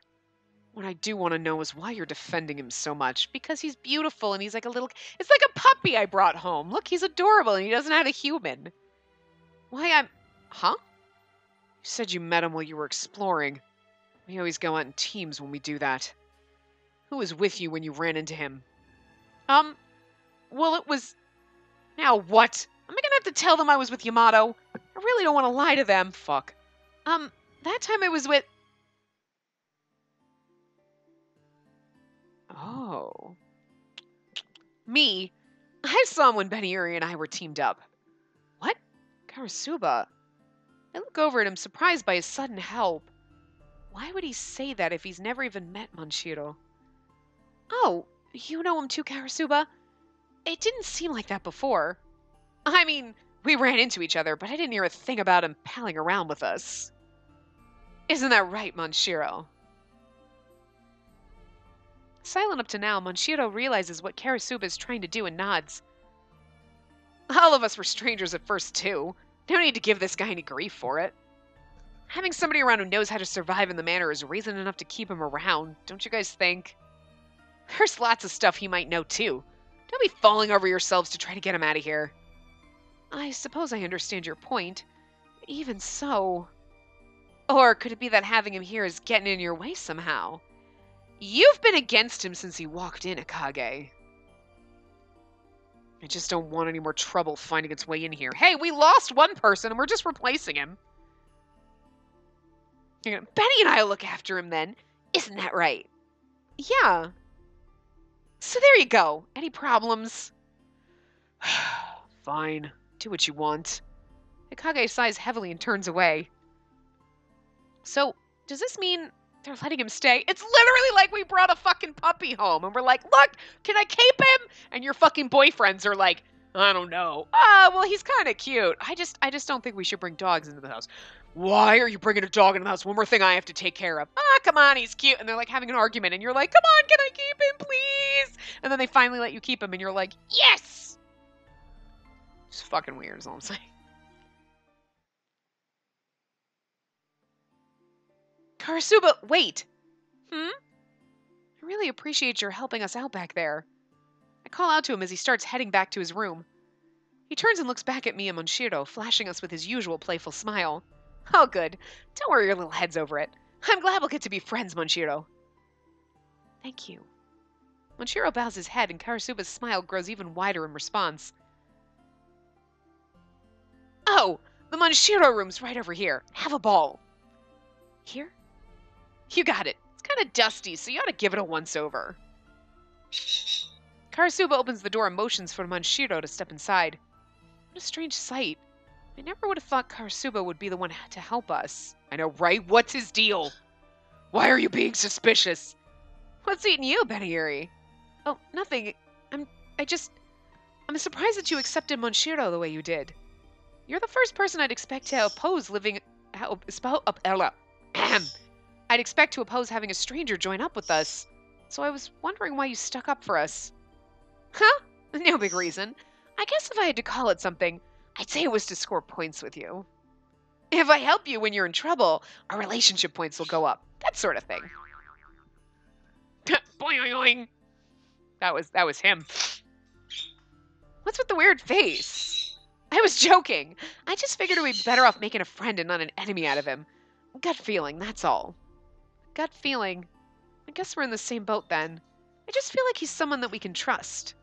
What I do want to know is why you're defending him so much. Because he's beautiful and he's like a little... It's like a puppy I brought home. Look, he's adorable and he doesn't have a human. Why I'm... Huh? You said you met him while you were exploring. We always go out in teams when we do that. Who was with you when you ran into him? Well, it was... Now what? Am I gonna have to tell them I was with Yamato? I really don't want to lie to them. Fuck. That time I was with... Oh. Me? I saw him when Beniuri and I were teamed up. What? Karasuba? I look over at him, surprised by his sudden help. Why would he say that if he's never even met Monshiro? Oh, you know him too, Karasuba? It didn't seem like that before. I mean, we ran into each other, but I didn't hear a thing about him palling around with us. Isn't that right, Monshiro? Silent up to now, Monshiro realizes what Karasuba is trying to do and nods. All of us were strangers at first, too. No need to give this guy any grief for it. Having somebody around who knows how to survive in the manor is reason enough to keep him around, don't you guys think? There's lots of stuff he might know, too. Don't be falling over yourselves to try to get him out of here. I suppose I understand your point. Even so... Or could it be that having him here is getting in your way somehow? You've been against him since he walked in, Akage. I just don't want any more trouble finding its way in here. Hey, we lost one person and we're just replacing him. Benny and I'll look after him then. Isn't that right? Yeah. So there you go. Any problems? Fine. Do what you want. Hikage sighs heavily and turns away. So, does this mean they're letting him stay? It's literally like we brought a fucking puppy home and we're like, look, can I keep him? And your fucking boyfriends are like, I don't know. Well, he's kind of cute. I just don't think we should bring dogs into the house. Why are you bringing a dog into the house? One more thing I have to take care of. Come on, he's cute. And they're like having an argument and you're like, come on, can I keep him, please? And then they finally let you keep him and you're like, yes! It's fucking weird is all I'm saying. Karasuba, wait! I really appreciate your helping us out back there. I call out to him as he starts heading back to his room. He turns and looks back at me and Monshiro, flashing us with his usual playful smile. Oh, good. Don't worry your little heads over it. I'm glad we'll get to be friends, Monshiro. Thank you. Monshiro bows his head and Karasuba's smile grows even wider in response. Oh, the Monshiro room's right over here. Have a ball. Here? You got it. It's kind of dusty, so you ought to give it a once-over. Karasuba opens the door and motions for Monshiro to step inside. What a strange sight. I never would have thought Karasuba would be the one to help us. I know, right? What's his deal? Why are you being suspicious? What's eating you, Benayuri? Oh, nothing. I'm surprised that you accepted Monshiro the way you did. You're the first person I'd expect to oppose I'd expect to oppose having a stranger join up with us. So I was wondering why you stuck up for us. Huh? No big reason. I guess if I had to call it something, I'd say it was to score points with you. If I help you when you're in trouble, our relationship points will go up. That sort of thing. Boing. That was him. What's with the weird face? I was joking. I just figured it would be better off making a friend and not an enemy out of him. Gut feeling, that's all. Gut feeling. I guess we're in the same boat then. I just feel like he's someone that we can trust.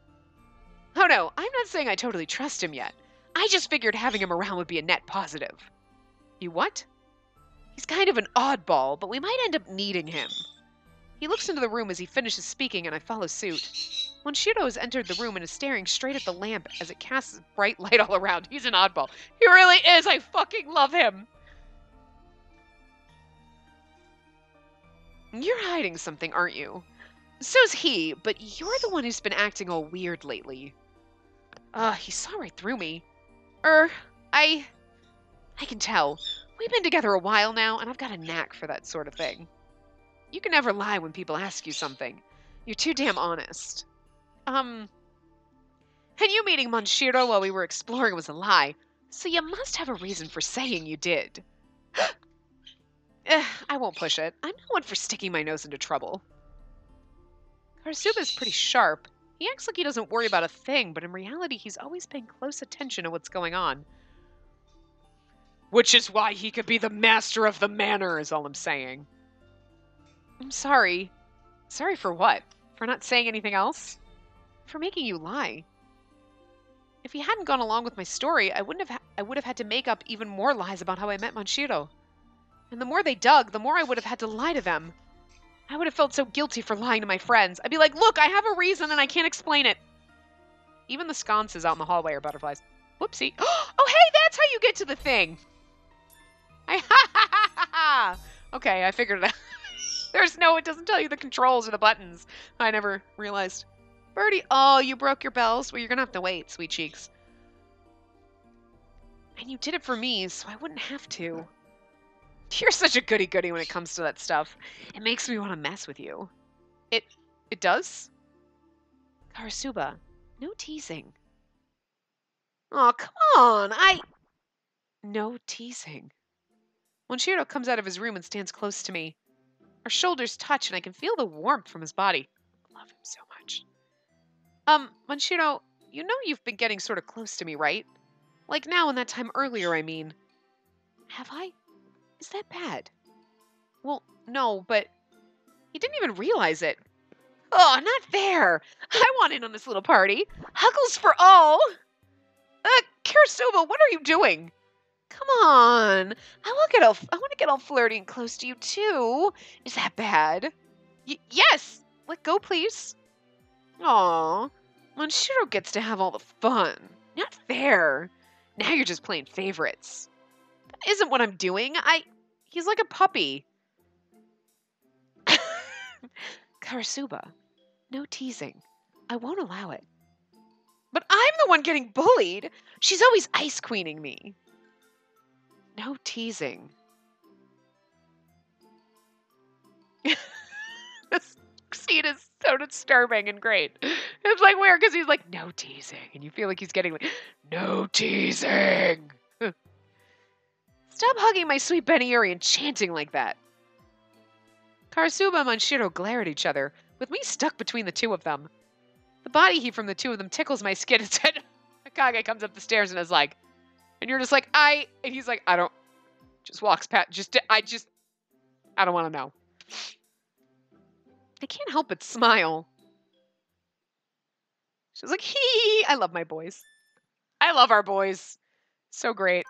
Oh no, I'm not saying I totally trust him yet. I just figured having him around would be a net positive. You what? He's kind of an oddball, but we might end up needing him. He looks into the room as he finishes speaking, and I follow suit. Monshiro has entered the room and is staring straight at the lamp as it casts bright light all around. He's an oddball. He really is. I fucking love him. You're hiding something, aren't you? So's he, but you're the one who's been acting all weird lately. He saw right through me. I can tell. We've been together a while now, and I've got a knack for that sort of thing. You can never lie when people ask you something. You're too damn honest. And you meeting Monshiro while we were exploring was a lie, so you must have a reason for saying you did. I won't push it. I'm no one for sticking my nose into trouble. Karasuba's pretty sharp. He acts like he doesn't worry about a thing, but in reality he's always paying close attention to what's going on. Which is why he could be the master of the manor, is all I'm saying. I'm sorry. Sorry for what? For not saying anything else? For making you lie. If he hadn't gone along with my story, I would have had to make up even more lies about how I met Monshiro. And the more they dug, the more I would have had to lie to them. I would have felt so guilty for lying to my friends. I'd be like, look, I have a reason and I can't explain it. Even the sconces out in the hallway are butterflies. Whoopsie. Oh, hey, that's how you get to the thing. Okay, I figured it out. It doesn't tell you the controls or the buttons. I never realized. Birdie, oh, you broke your bells? Well, you're gonna have to wait, sweet cheeks. And you did it for me, so I wouldn't have to. You're such a goody-goody when it comes to that stuff. It makes me want to mess with you. It does? Karasuba, no teasing. Oh, come on, No teasing. Monshiro comes out of his room and stands close to me. Our shoulders touch and I can feel the warmth from his body. I love him so much. Monshiro, you know you've been getting sort of close to me, right? Like now and that time earlier, I mean. Have I? Is that bad? Well, no, but he didn't even realize it. Oh, not fair. I want in on this little party. Huggles for all. Karasuba, what are you doing? Come on. I want to get all flirty and close to you, too. Is that bad? Yes. Let go, please. Aw. Monshiro gets to have all the fun. Not fair. Now you're just playing favorites. That isn't what I'm doing. He's like a puppy. Karasuba, no teasing. I won't allow it. But I'm the one getting bullied. She's always ice queening me. No teasing. This scene is so disturbing and great. It's like weird because he's like, no teasing. And you feel like he's getting like, no teasing. Stop hugging my sweet Beniuri and chanting like that. Karasuba and Monshiro glare at each other, with me stuck between the two of them. The body heat from the two of them tickles my skin instead. Akage comes up the stairs and is like, and you're just like, and he's like, I don't, just walks past, I don't want to know. I can't help but smile. She's like, hee, I love my boys. I love our boys. So great.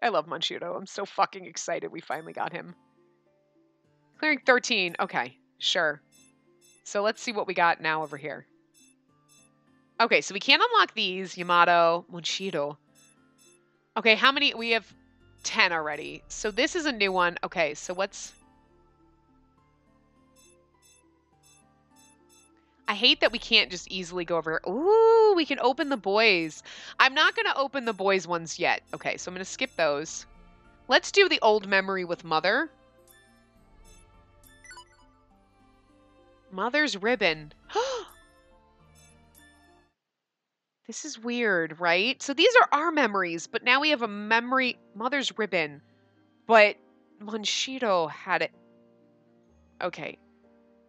I love Monshiro. I'm so fucking excited we finally got him. Clearing 13. Okay, sure. So let's see what we got now over here. Okay, so we can't unlock these. Yamato, Monshiro. Okay, how many? We have 10 already. So this is a new one. Okay, so what's... I hate that we can't just easily go over here. Ooh, we can open the boys. I'm not going to open the boys ones yet. Okay, so I'm going to skip those. Let's do the old memory with Mother. Mother's ribbon. This is weird, right? So these are our memories, but now we have a memory, Mother's ribbon. But Monshiro had it. Okay.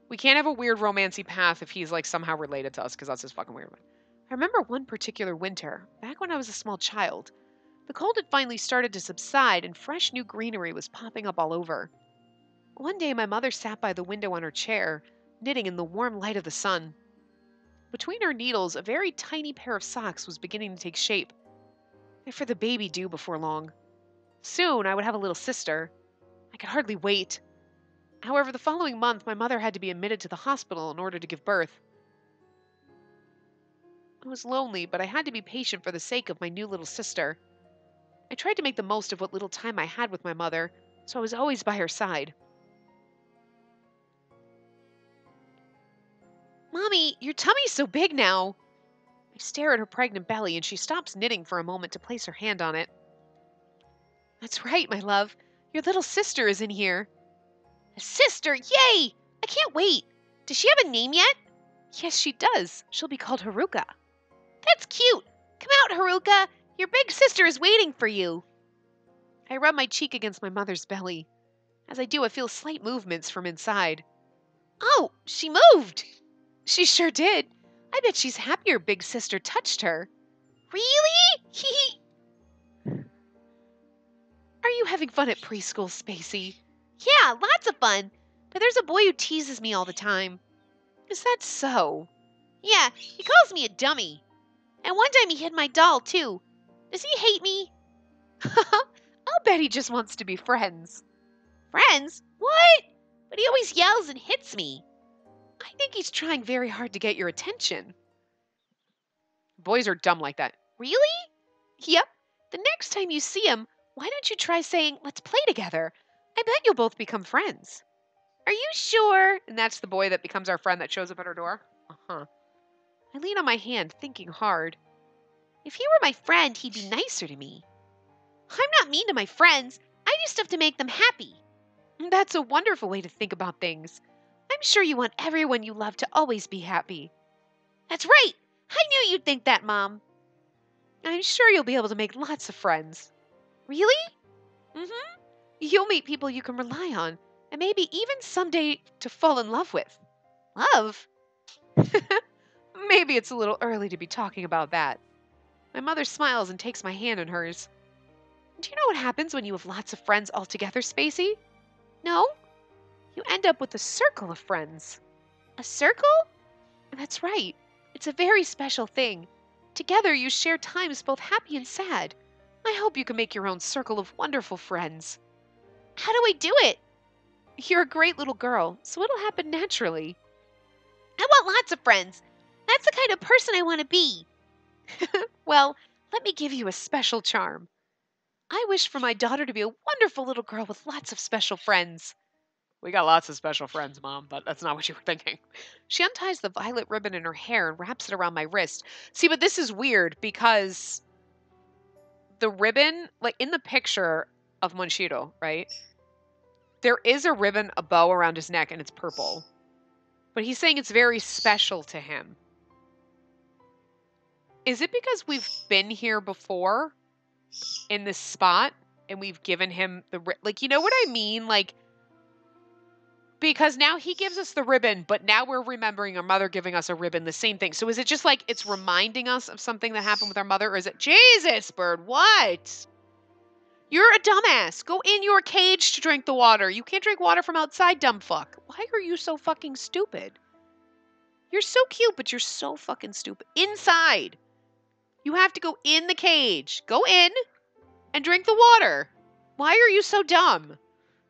We can't have a weird romancy path if he's like somehow related to us, because that's just fucking weird. I remember one particular winter, back when I was a small child. The cold had finally started to subside and fresh new greenery was popping up all over. One day my mother sat by the window on her chair, knitting in the warm light of the sun. Between her needles, a very tiny pair of socks was beginning to take shape. They're for the baby due before long. Soon I would have a little sister. I could hardly wait. However, the following month, my mother had to be admitted to the hospital in order to give birth. I was lonely, but I had to be patient for the sake of my new little sister. I tried to make the most of what little time I had with my mother, so I was always by her side. Mommy, your tummy's so big now. I stare at her pregnant belly, and she stops knitting for a moment to place her hand on it. That's right, my love. Your little sister is in here. A sister! Yay! I can't wait. Does she have a name yet? Yes, she does. She'll be called Haruka. That's cute. Come out, Haruka. Your big sister is waiting for you. I rub my cheek against my mother's belly. As I do, I feel slight movements from inside. Oh, she moved. She sure did. I bet she's happy her big sister touched her. Really? Hee. Are you having fun at preschool, Spacey? Yeah, lots of fun. But there's a boy who teases me all the time. Is that so? Yeah, he calls me a dummy. And one time he hit my doll, too. Does he hate me? I'll bet he just wants to be friends. Friends? What? But he always yells and hits me. I think he's trying very hard to get your attention. Boys are dumb like that. Really? Yep. The next time you see him, why don't you try saying, let's play together? I bet you'll both become friends. Are you sure? And that's the boy that becomes our friend that shows up at our door? Uh-huh. I lean on my hand, thinking hard. If he were my friend, he'd be nicer to me. I'm not mean to my friends. I do stuff to make them happy. That's a wonderful way to think about things. I'm sure you want everyone you love to always be happy. That's right. I knew you'd think that, Mom. I'm sure you'll be able to make lots of friends. Really? Mm-hmm. You'll meet people you can rely on, and maybe even someday to fall in love with. Love? Maybe it's a little early to be talking about that. My mother smiles and takes my hand in hers. Do you know what happens when you have lots of friends all together, Spacey? No? you end up with a circle of friends. A circle? That's right. It's a very special thing. Together you share times both happy and sad. I hope you can make your own circle of wonderful friends. How do I do it? You're a great little girl, so it'll happen naturally. I want lots of friends. That's the kind of person I want to be. Well, let me give you a special charm. I wish for my daughter to be a wonderful little girl with lots of special friends. We got lots of special friends, Mom, but that's not what you were thinking. She unties the violet ribbon in her hair and wraps it around my wrist. See, but this is weird because the ribbon, like in the picture of Monshiro, right? There is a ribbon, a bow around his neck, and it's purple. But he's saying it's very special to him. Is it because we've been here before in this spot and we've given him the like, you know what I mean? Like, because now he gives us the ribbon, but now we're remembering our mother giving us a ribbon, the same thing. So is it just like it's reminding us of something that happened with our mother, or is it, Jesus, Bird, what? You're a dumbass. Go in your cage to drink the water. You can't drink water from outside, dumb fuck. Why are you so fucking stupid? You're so cute, but you're so fucking stupid. Inside. You have to go in the cage. Go in and drink the water. Why are you so dumb?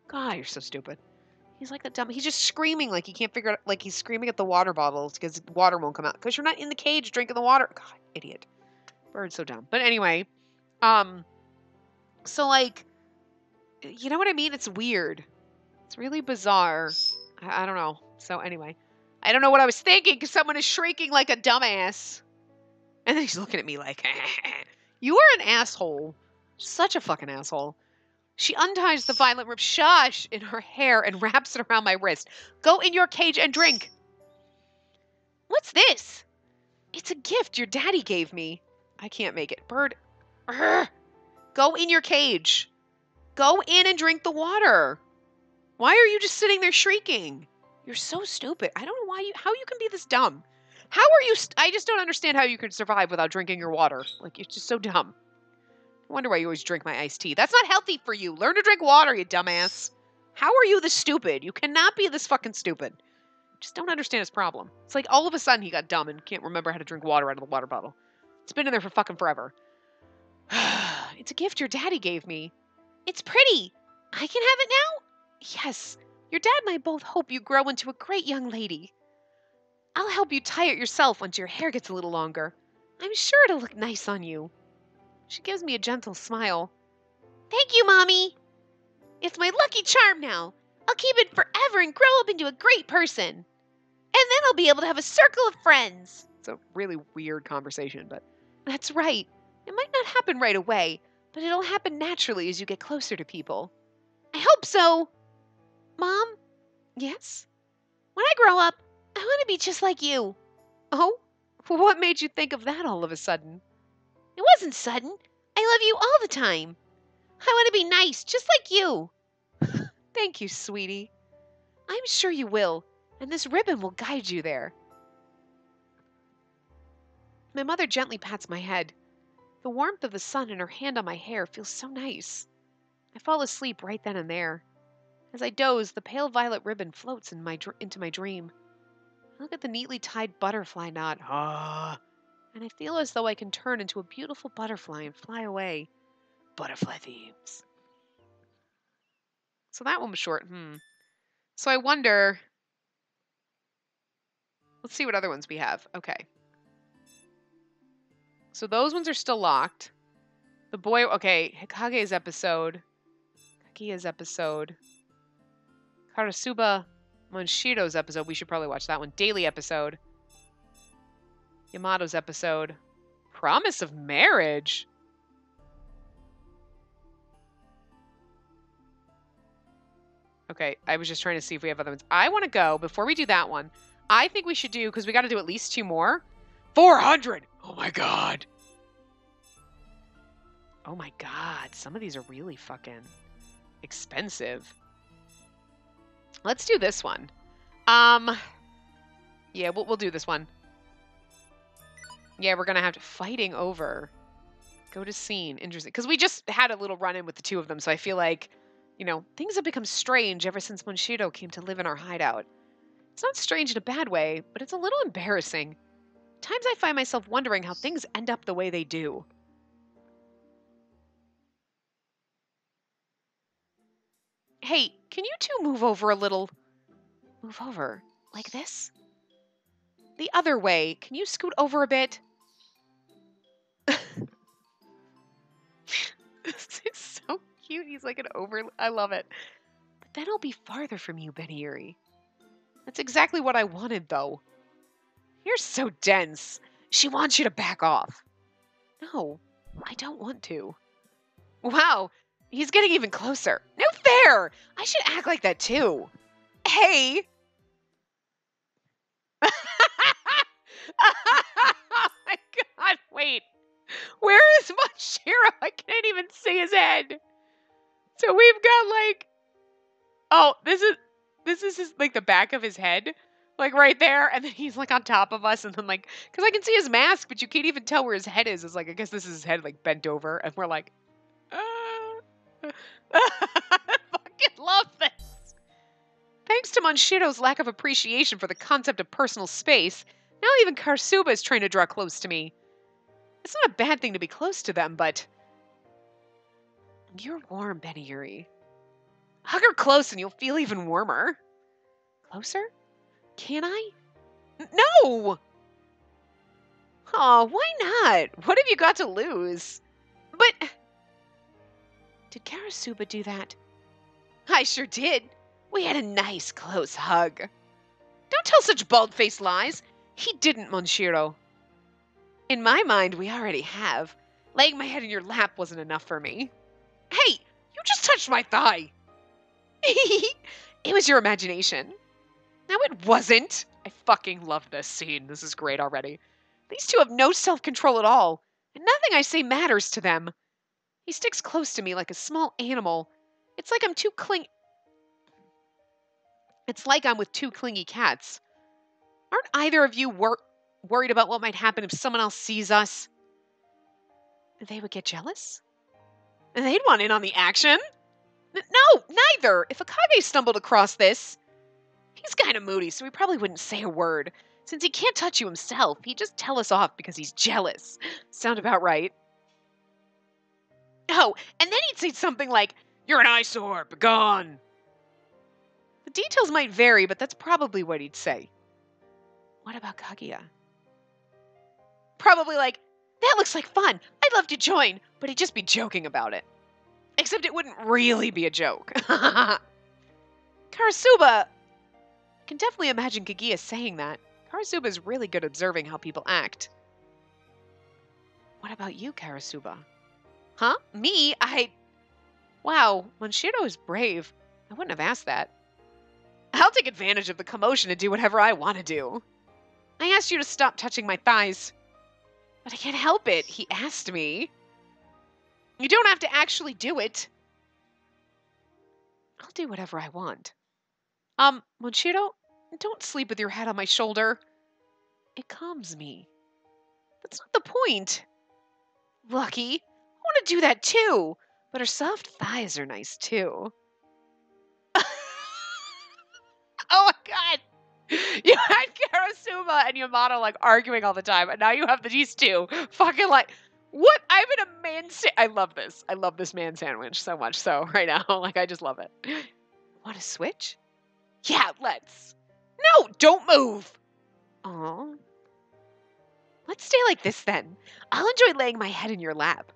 God, you're so stupid. He's like the dumb. He's just screaming like he can't figure out. Like he's screaming at the water bottles because water won't come out. Because you're not in the cage drinking the water. God, idiot. Bird's so dumb. But anyway, so like, you know what I mean? It's weird. It's really bizarre. I don't know. So anyway, I don't know what I was thinking because someone is shrieking like a dumbass. And then he's looking at me like, you are an asshole. Such a fucking asshole. She unties the violet rib shush in her hair and wraps it around my wrist. Go in your cage and drink. What's this? It's a gift your daddy gave me. I can't make it. Bird. Urgh. Go in your cage. Go in and drink the water. Why are you just sitting there shrieking? You're so stupid. I don't know how you can be this dumb. How are you? I just don't understand how you can survive without drinking your water. Like, it's just so dumb. I wonder why you always drink my iced tea. That's not healthy for you. Learn to drink water, you dumbass. How are you this stupid? You cannot be this fucking stupid. Just don't understand his problem. It's like all of a sudden he got dumb and can't remember how to drink water out of the water bottle. It's been in there for fucking forever. It's a gift your daddy gave me. It's pretty. I can have it now? Yes. Your dad and I both hope you grow into a great young lady. I'll help you tie it yourself once your hair gets a little longer. I'm sure it'll look nice on you. She gives me a gentle smile. Thank you, Mommy. It's my lucky charm now. I'll keep it forever and grow up into a great person. And then I'll be able to have a circle of friends. It's a really weird conversation, but that's right. It might not happen right away, but it'll happen naturally as you get closer to people. I hope so. Mom? Yes? When I grow up, I want to be just like you. Oh? What made you think of that all of a sudden? It wasn't sudden. I love you all the time. I want to be nice, just like you. Thank you, sweetie. I'm sure you will, and this ribbon will guide you there. My mother gently pats my head. The warmth of the sun and her hand on my hair feels so nice. I fall asleep right then and there. As I doze, the pale violet ribbon floats into my dream. I look at the neatly tied butterfly knot. And I feel as though I can turn into a beautiful butterfly and fly away. Butterfly themes. So that one was short. So I wonder... Let's see what other ones we have. Okay. So those ones are still locked. The boy... Okay, Hikage's episode. Kaguya's episode. Karasuba Monshiro's episode. We should probably watch that one. Daily episode. Yamato's episode. Promise of Marriage. Okay, I was just trying to see if we have other ones. I want to go, before we do that one, I think we should do, because we got to do at least 2 more. 400! Oh my god. Oh my god. Some of these are really fucking expensive. Let's do this one. Yeah, we'll do this one. Yeah, we're going to have to... Fighting over. Go to scene. Interesting. Because we just had a little run-in with the 2 of them, so I feel like Things have become strange ever since Monshiro came to live in our hideout. It's not strange in a bad way, but it's a little embarrassing. Times I find myself wondering how things end up the way they do. Hey, can you two move over a little? Move over? Like this? The other way. Can you scoot over a bit? This is so cute. He's like an over... I love it. But then I'll be farther from you, Benny. That's exactly what I wanted, though. You're so dense. She wants you to back off. No, I don't want to. Wow, he's getting even closer. No fair! I should act like that, too. Hey! Oh my god, wait. Where is Monshiro? I can't even see his head. So we've got like... Oh, this is his, like the back of his head. Like right there, and then he's like on top of us, and then like, because I can see his mask, but you can't even tell where his head is. It's like, I guess this is his head like bent over, and we're like, I fucking love this. Thanks to Monshiro's lack of appreciation for the concept of personal space, now even Karsuba is trying to draw close to me. It's not a bad thing to be close to them, but... You're warm, Benny. Hug her close and you'll feel even warmer. Closer? Can I? No! Aw, why not? What have you got to lose? But... Did Karasuba do that? I sure did. We had a nice, close hug. Don't tell such bald-faced lies. He didn't, Monshiro. In my mind, we already have. Laying my head in your lap wasn't enough for me. Hey, you just touched my thigh. It was your imagination. No, it wasn't. I fucking love this scene. This is great already. These two have no self-control at all, and nothing I say matters to them. He sticks close to me like a small animal. It's like I'm with two clingy cats. Aren't either of you worried about what might happen if someone else sees us? They would get jealous? They'd want in on the action? No, neither. If Akage stumbled across this... He's kind of moody, so he probably wouldn't say a word. Since he can't touch you himself, he'd just tell us off because he's jealous. Sound about right? Oh, and then he'd say something like, "You're an eyesore, begone." The details might vary, but that's probably what he'd say. What about Kaguya? Probably like, "That looks like fun. I'd love to join," but he'd just be joking about it. Except it wouldn't really be a joke. Karasuba... I can definitely imagine Kaguya saying that. Karasuba is really good at observing how people act. What about you, Karasuba? Huh? Me? Wow, Monshiro is brave. I wouldn't have asked that. I'll take advantage of the commotion and do whatever I want to do. I asked you to stop touching my thighs. But I can't help it. He asked me. You don't have to actually do it. I'll do whatever I want. Monshiro, don't sleep with your head on my shoulder. It calms me. That's not the point. Lucky, I want to do that too, but her soft thighs are nice too. Oh my god! You had Karasuba and Yamato like arguing all the time, and now you have these two fucking like, what? I'm in a I love this. I love this man sandwich so much so right now. Like, I just love it. Want to switch? Yeah, let's. No, don't move. Aw. Let's stay like this then. I'll enjoy laying my head in your lap.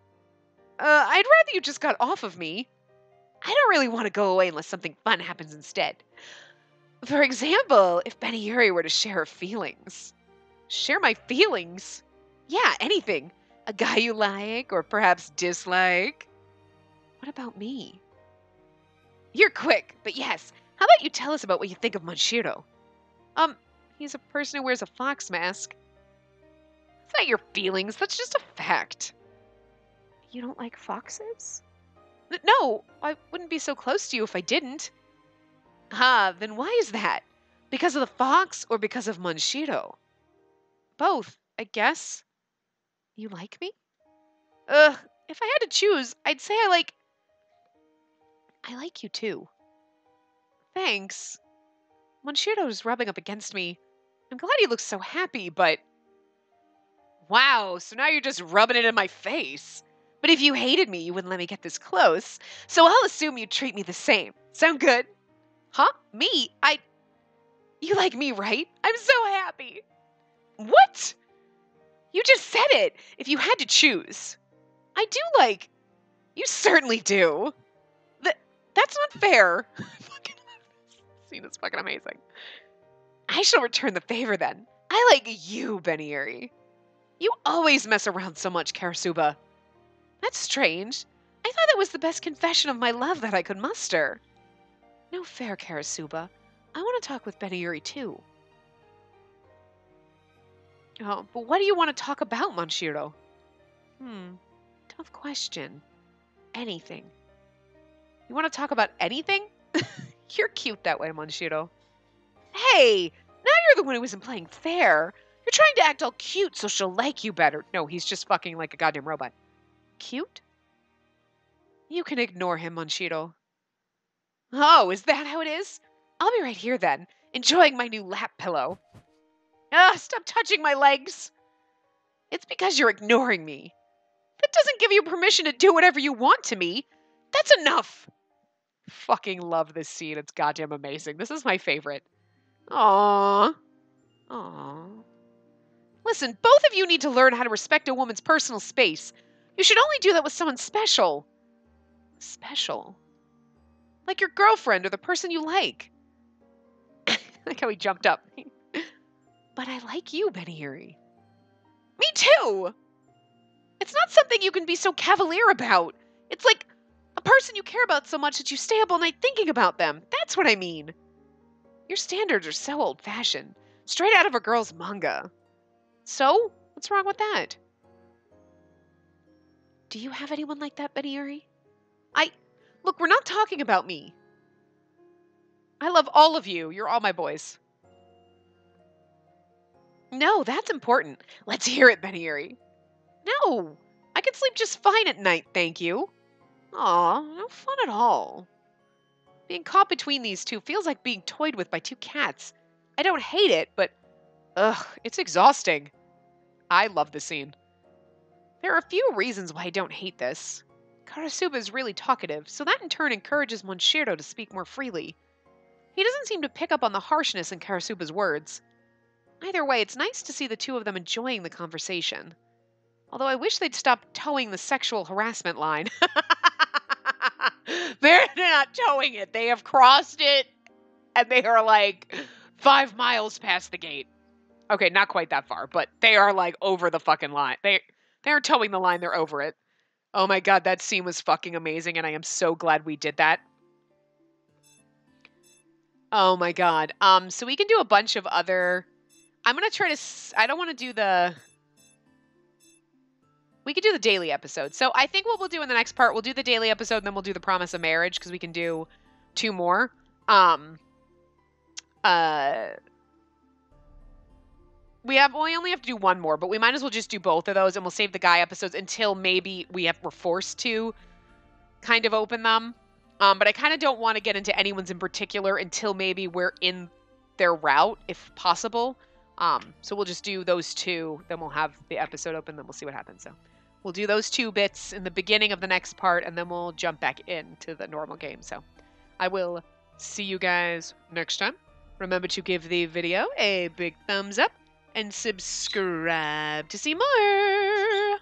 I'd rather you just got off of me. I don't really want to go away unless something fun happens instead. For example, if Benny Yuri were to share her feelings. Share my feelings? Yeah, anything. A guy you like, or perhaps dislike. What about me? You're quick, but yes. How about you tell us about what you think of Monshiro? He's a person who wears a fox mask. It's not your feelings, that's just a fact. You don't like foxes? No, I wouldn't be so close to you if I didn't. Ah, then why is that? Because of the fox or because of Monshiro? Both, I guess. You like me? If I had to choose, I'd say I I like you too. Thanks. Monshiro's rubbing up against me. I'm glad he looks so happy, but... Wow, so now you're just rubbing it in my face. But if you hated me, you wouldn't let me get this close. So I'll assume you'd treat me the same. Sound good? Huh? Me? You like me, right? I'm so happy. What? You just said it. If you had to choose. I do like... You certainly do. That's not fair. Fucking this scene is fucking amazing. I shall return the favor then. I like you, Benieri. You always mess around so much, Karasuba. That's strange. I thought that was the best confession of my love that I could muster. No fair, Karasuba. I want to talk with Benieri too. Oh, but what do you want to talk about, Monshiro? Tough question. Anything. You want to talk about anything? You're cute that way, Monshiro. Hey, now you're the one who isn't playing fair. You're trying to act all cute so she'll like you better. No, he's just fucking like a goddamn robot. Cute? You can ignore him, Monshiro. Oh, is that how it is? I'll be right here then, enjoying my new lap pillow. Stop touching my legs. It's because you're ignoring me. That doesn't give you permission to do whatever you want to me. That's enough. Fucking love this scene. It's goddamn amazing. This is my favorite. Aww. Listen, both of you need to learn how to respect a woman's personal space. You should only do that with someone special. Special? Like your girlfriend or the person you like. Like how he jumped up. But I like you, Benieri. Me too! It's not something you can be so cavalier about. It's like a person you care about so much that you stay up all night thinking about them. That's what I mean. Your standards are so old-fashioned. Straight out of a girl's manga. So? What's wrong with that? Do you have anyone like that, Benieri? Look, we're not talking about me. I love all of you. You're all my boys. No, that's important. Let's hear it, Benieri. No, I can sleep just fine at night, thank you. Aw, no fun at all. Being caught between these two feels like being toyed with by two cats. I don't hate it, but it's exhausting. I love the scene. There are a few reasons why I don't hate this. Karasuba is really talkative, so that in turn encourages Monshiro to speak more freely. He doesn't seem to pick up on the harshness in Karasuba's words. Either way, it's nice to see the two of them enjoying the conversation. Although I wish they'd stop towing the sexual harassment line. They're not towing it. They have crossed it, and they are like 5 miles past the gate. Okay, not quite that far, but they are like over the fucking line. They're towing the line. They're over it. Oh my god, that scene was fucking amazing, and I am so glad we did that. Oh my god. So we can do a bunch of other... I'm going to try to... I don't want to do the... We could do the daily episode. So I think what we'll do in the next part, we'll do the daily episode, and then we'll do the Promise of Marriage, because we can do 2 more. We only have to do 1 more, but we might as well just do both of those, and we'll save the guy episodes until maybe we're forced to kind of open them. But I kind of don't want to get into anyone's in particular until maybe we're in their route, if possible. So we'll just do those 2, then we'll have the episode open, then we'll see what happens. So we'll do those 2 bits in the beginning of the next part, and then we'll jump back into the normal game. So I will see you guys next time. Remember to give the video a big thumbs up and subscribe to see more.